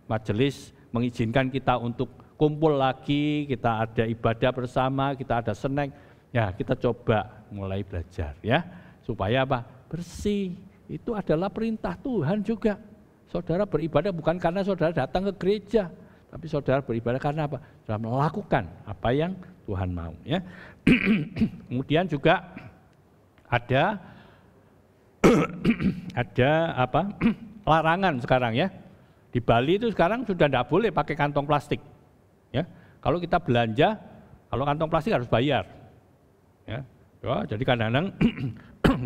majelis mengizinkan kita untuk kumpul lagi, kita ada ibadah bersama, kita ada snack, ya kita coba mulai belajar ya, supaya apa? Bersih, itu adalah perintah Tuhan juga. Saudara beribadah bukan karena saudara datang ke gereja, tapi saudara beribadah karena apa? Saudara melakukan apa yang Tuhan mau ya. Kemudian juga ada larangan sekarang ya. Di Bali itu sekarang sudah tidak boleh pakai kantong plastik. Ya, kalau kita belanja, kalau kantong plastik harus bayar. Ya, jadi kadang-kadang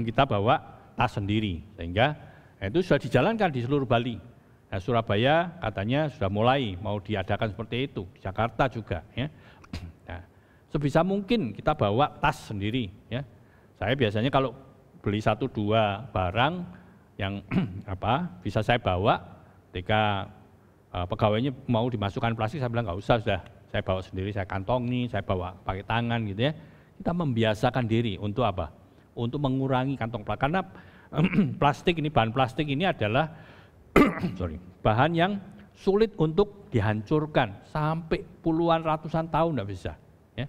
kita bawa tas sendiri, sehingga itu sudah dijalankan di seluruh Bali. Nah, Surabaya katanya sudah mulai mau diadakan seperti itu, di Jakarta juga. Ya. Nah, sebisa mungkin kita bawa tas sendiri. Ya. Saya biasanya kalau beli 1-2 barang yang bisa saya bawa. Ketika pegawainya mau dimasukkan plastik, saya bilang nggak usah, sudah saya bawa sendiri, saya kantongi, saya bawa pakai tangan gitu ya. Kita membiasakan diri untuk apa? Untuk mengurangi kantong plastik. Karena plastik ini, bahan plastik ini adalah bahan yang sulit untuk dihancurkan sampai puluhan ratusan tahun nggak bisa. Ya.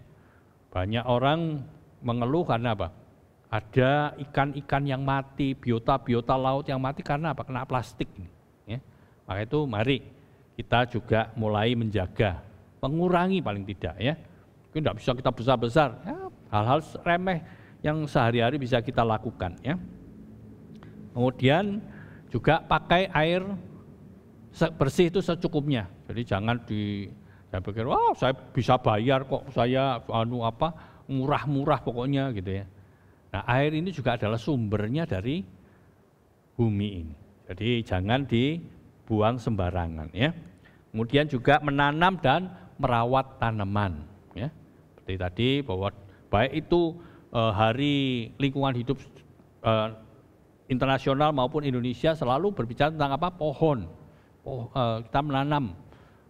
Banyak orang mengeluh karena apa? Ada ikan-ikan yang mati, biota-biota laut yang mati karena apa? Kena plastik. Ya. Maka itu mari kita juga mulai menjaga, mengurangi paling tidak ya. Mungkin tidak bisa kita besar-besar, ya, hal-hal remeh yang sehari-hari bisa kita lakukan ya. Kemudian juga pakai air bersih itu secukupnya. Jadi jangan saya pikir, wah saya bisa bayar kok, saya murah-murah pokoknya gitu ya. Nah, air ini juga adalah sumbernya dari bumi ini. Jadi jangan dibuang sembarangan ya. Kemudian juga menanam dan merawat tanaman ya. Seperti tadi bahwa baik itu Hari Lingkungan Hidup internasional maupun Indonesia selalu berbicara tentang apa? Pohon. Kita menanam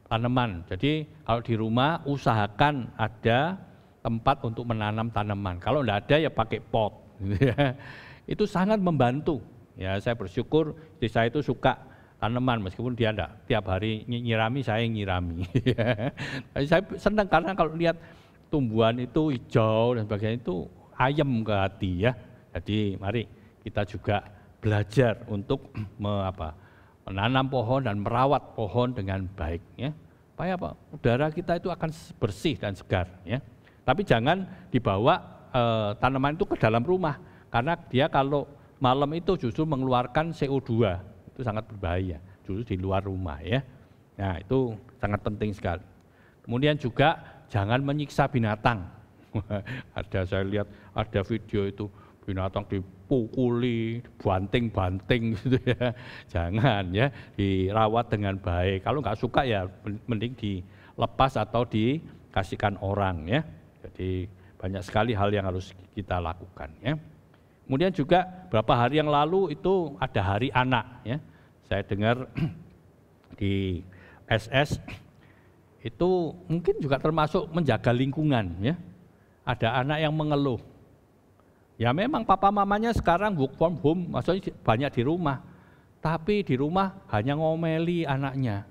tanaman. Jadi kalau di rumah usahakan ada tempat untuk menanam tanaman. Kalau enggak ada ya pakai pot. Itu sangat membantu. Ya, saya bersyukur istri saya itu suka tanaman meskipun dia enggak tiap hari nyirami, saya yang nyirami. Saya senang karena kalau lihat tumbuhan itu hijau dan sebagainya itu ayem ke hati ya. Jadi mari kita juga belajar untuk menanam pohon dan merawat pohon dengan baik ya. Supaya apa? Udara kita itu akan bersih dan segar ya. Tapi jangan dibawa tanaman itu ke dalam rumah karena dia kalau malam itu justru mengeluarkan CO2 itu sangat berbahaya justru di luar rumah ya. Nah itu sangat penting sekali. Kemudian juga jangan menyiksa binatang. Saya lihat ada video itu binatang dipukuli, banting-banting gitu ya. Jangan ya, dirawat dengan baik. Kalau nggak suka ya mending dilepas atau dikasihkan orang ya. Jadi banyak sekali hal yang harus kita lakukan ya. Kemudian juga beberapa hari yang lalu itu ada Hari Anak ya. Saya dengar di SS itu mungkin juga termasuk menjaga lingkungan ya. Ada anak yang mengeluh. Ya memang papa mamanya sekarang work from home, maksudnya banyak di rumah. Tapi di rumah hanya ngomeli anaknya.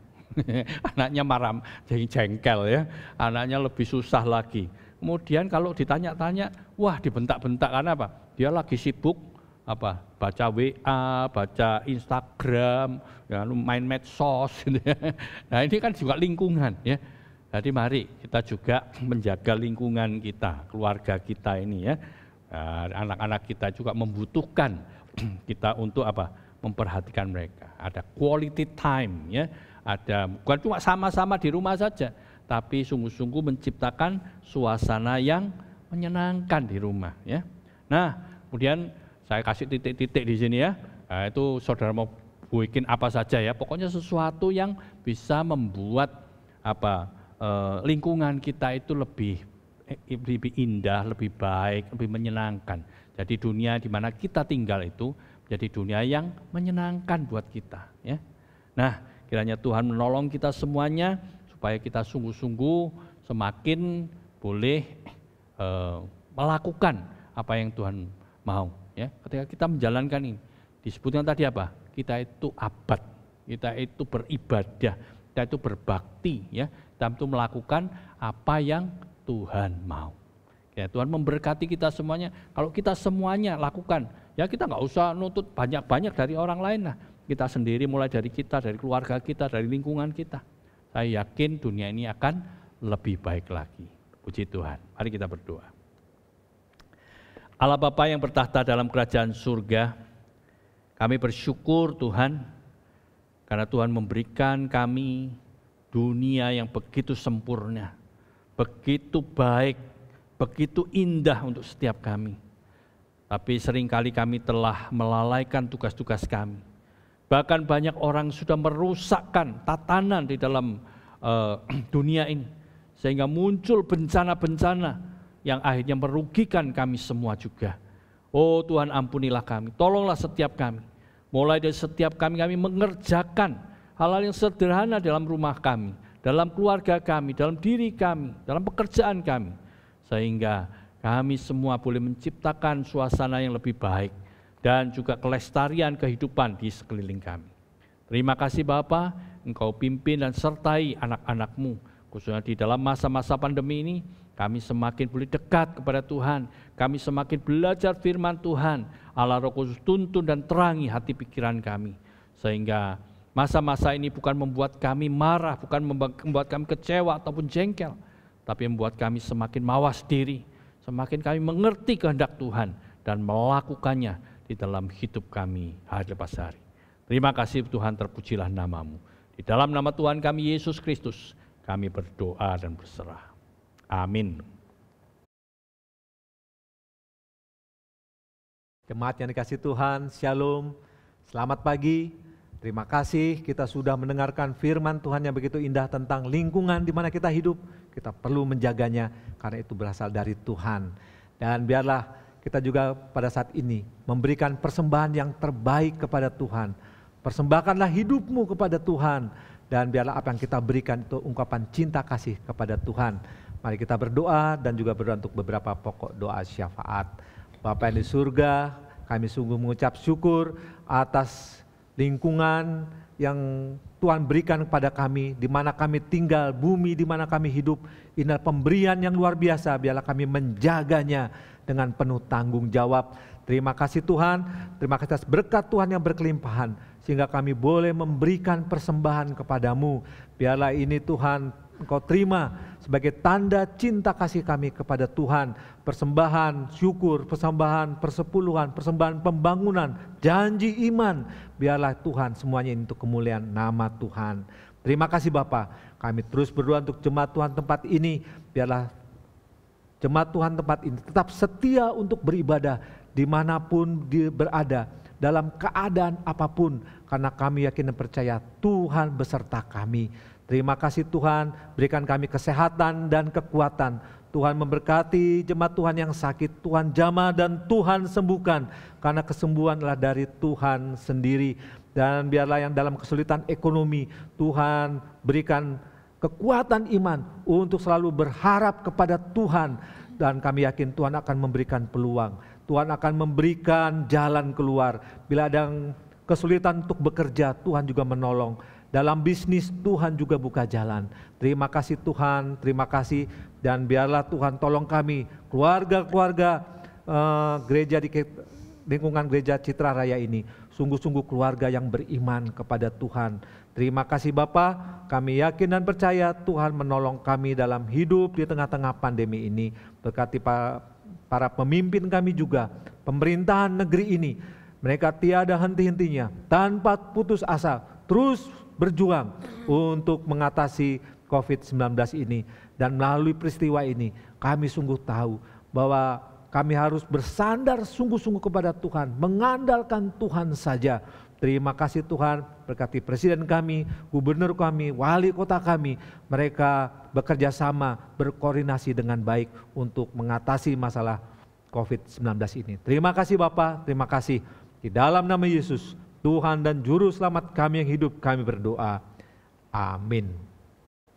Anaknya marah, jadi jengkel ya. Anaknya lebih susah lagi. Kemudian kalau ditanya-tanya, wah dibentak-bentak karena apa? Dia lagi sibuk baca WA, baca Instagram, ya, main medsos gitu ya. Nah, ini kan juga lingkungan ya. Jadi mari kita juga menjaga lingkungan kita, keluarga kita ini ya. Anak-anak kita juga membutuhkan kita untuk memperhatikan mereka. Ada quality time ya. Ada bukan cuma sama-sama di rumah saja, tapi sungguh-sungguh menciptakan suasana yang menyenangkan di rumah ya. Nah, kemudian saya kasih titik-titik di sini ya. Nah, itu saudara mau bikin apa saja ya. Pokoknya sesuatu yang bisa membuat lingkungan kita itu lebih indah, lebih baik, lebih menyenangkan. Jadi dunia di mana kita tinggal itu jadi dunia yang menyenangkan buat kita ya. Nah, kiranya Tuhan menolong kita semuanya supaya kita sungguh-sungguh semakin boleh melakukan apa yang Tuhan mau ya. Ketika kita menjalankan ini, disebutkan tadi apa? Kita itu abad, kita itu beribadah, kita itu berbakti ya. Kita itu melakukan apa yang Tuhan mau. Ya, Tuhan memberkati kita semuanya. Kalau kita semuanya lakukan, ya kita nggak usah nuntut banyak-banyak dari orang lain lah. Kita sendiri mulai dari kita, dari keluarga kita, dari lingkungan kita. Saya yakin dunia ini akan lebih baik lagi. Puji Tuhan. Mari kita berdoa. Allah Bapa yang bertahta dalam kerajaan surga, kami bersyukur Tuhan, karena Tuhan memberikan kami dunia yang begitu sempurna, begitu baik, begitu indah untuk setiap kami. Tapi seringkali kami telah melalaikan tugas-tugas kami. Bahkan banyak orang sudah merusakkan tatanan di dalam dunia ini. Sehingga muncul bencana-bencana yang akhirnya merugikan kami semua juga. Oh Tuhan, ampunilah kami, tolonglah setiap kami. Mulai dari setiap kami mengerjakan hal-hal yang sederhana dalam rumah kami, dalam keluarga kami, dalam diri kami, dalam pekerjaan kami. Sehingga kami semua boleh menciptakan suasana yang lebih baik dan juga kelestarian kehidupan di sekeliling kami. Terima kasih Bapa, Engkau pimpin dan sertai anak-anak-Mu, khususnya di dalam masa-masa pandemi ini. Kami semakin boleh dekat kepada Tuhan, kami semakin belajar firman Tuhan. Allah Roh Kudus tuntun dan terangi hati pikiran kami, sehingga masa-masa ini bukan membuat kami marah, bukan membuat kami kecewa ataupun jengkel, tapi membuat kami semakin mawas diri, semakin kami mengerti kehendak Tuhan dan melakukannya di dalam hidup kami hari lepas hari. Terima kasih Tuhan, terpujilah nama-Mu. Di dalam nama Tuhan kami Yesus Kristus, kami berdoa dan berserah. Amin. Jemaat yang dikasihi Tuhan, Shalom, selamat pagi. Terima kasih kita sudah mendengarkan firman Tuhan yang begitu indah tentang lingkungan di mana kita hidup. Kita perlu menjaganya karena itu berasal dari Tuhan. Dan biarlah kita juga pada saat ini memberikan persembahan yang terbaik kepada Tuhan. Persembahkanlah hidupmu kepada Tuhan dan biarlah apa yang kita berikan itu ungkapan cinta kasih kepada Tuhan. Mari kita berdoa dan juga berdoa untuk beberapa pokok doa syafaat. Bapa yang di surga, kami sungguh mengucap syukur atas lingkungan yang Tuhan berikan kepada kami, di mana kami tinggal, bumi di mana kami hidup. Inilah pemberian yang luar biasa, biarlah kami menjaganya dengan penuh tanggung jawab. Terima kasih Tuhan, terima kasih atas berkat Tuhan yang berkelimpahan, sehingga kami boleh memberikan persembahan kepadamu. Biarlah ini Tuhan Engkau terima sebagai tanda cinta kasih kami kepada Tuhan. Persembahan syukur, persembahan persepuluhan, persembahan pembangunan, janji iman. Biarlah Tuhan semuanya ini untuk kemuliaan nama Tuhan. Terima kasih Bapa. Kami terus berdoa untuk jemaat Tuhan tempat ini. Biarlah jemaat Tuhan tempat ini tetap setia untuk beribadah dimanapun dia berada, dalam keadaan apapun. Karena kami yakin dan percaya Tuhan beserta kami. Terima kasih Tuhan, berikan kami kesehatan dan kekuatan. Tuhan memberkati jemaat Tuhan yang sakit, Tuhan jamah dan Tuhan sembuhkan. Karena kesembuhan adalah dari Tuhan sendiri. Dan biarlah yang dalam kesulitan ekonomi, Tuhan berikan kekuatan iman untuk selalu berharap kepada Tuhan. Dan kami yakin Tuhan akan memberikan peluang. Tuhan akan memberikan jalan keluar. Bila ada yang kesulitan untuk bekerja, Tuhan juga menolong. Dalam bisnis Tuhan juga buka jalan. Terima kasih Tuhan, terima kasih. Dan biarlah Tuhan tolong kami, keluarga-keluarga gereja di lingkungan gereja Citra Raya ini, sungguh-sungguh keluarga yang beriman kepada Tuhan. Terima kasih Bapa, kami yakin dan percaya Tuhan menolong kami dalam hidup di tengah-tengah pandemi ini. Berkati para pemimpin kami juga, pemerintahan negeri ini, mereka tiada henti-hentinya, tanpa putus asa, terus berjuang untuk mengatasi COVID-19 ini. Dan melalui peristiwa ini kami sungguh tahu bahwa kami harus bersandar sungguh-sungguh kepada Tuhan, mengandalkan Tuhan saja. Terima kasih Tuhan, berkati presiden kami, gubernur kami, wali kota kami. Mereka bekerja sama, berkoordinasi dengan baik untuk mengatasi masalah COVID-19 ini. Terima kasih Bapa, terima kasih. Di dalam nama Yesus, Tuhan dan Juru Selamat kami yang hidup, kami berdoa. Amin.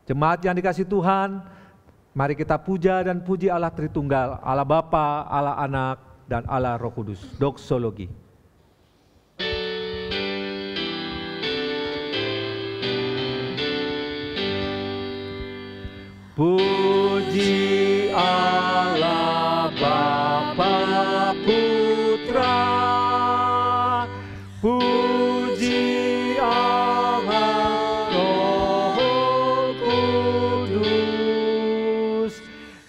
Jemaat yang dikasihi Tuhan, mari kita puja dan puji Allah Tritunggal, Allah Bapa, Allah Anak, dan Allah Roh Kudus. Doksologi. Puji Allah Bapa Putra, puji Allah Roh Kudus,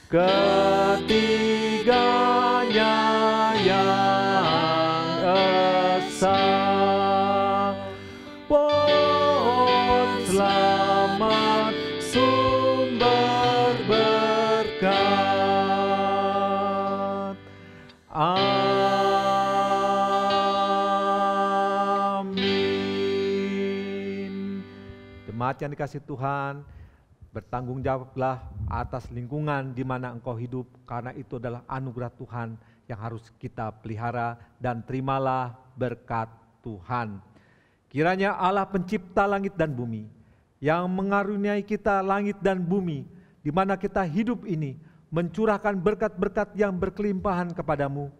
ketiganya yang esa. Pohon selamat sumber berkat. Amin. Jemaat yang dikasihi Tuhan, bertanggung jawablah atas lingkungan di mana engkau hidup, karena itu adalah anugerah Tuhan yang harus kita pelihara, dan terimalah berkat Tuhan. Kiranya Allah pencipta langit dan bumi, yang mengaruniai kita langit dan bumi, di mana kita hidup ini, mencurahkan berkat-berkat yang berkelimpahan kepadamu.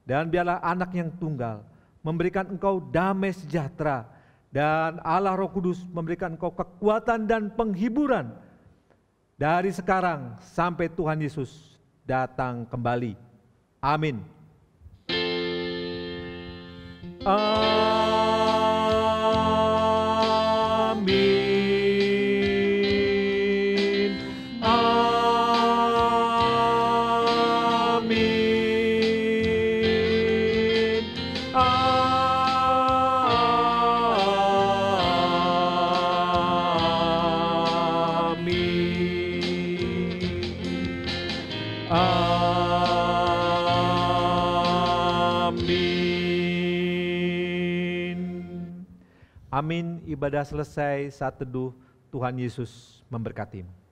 Dan biarlah anak yang tunggal memberikan engkau damai sejahtera, dan Allah Roh Kudus memberikan engkau kekuatan dan penghiburan dari sekarang sampai Tuhan Yesus datang kembali. Amin. Amin. Amin. Amin. Amin. Amin. Ibadah selesai, saat teduh, Tuhan Yesus memberkatimu.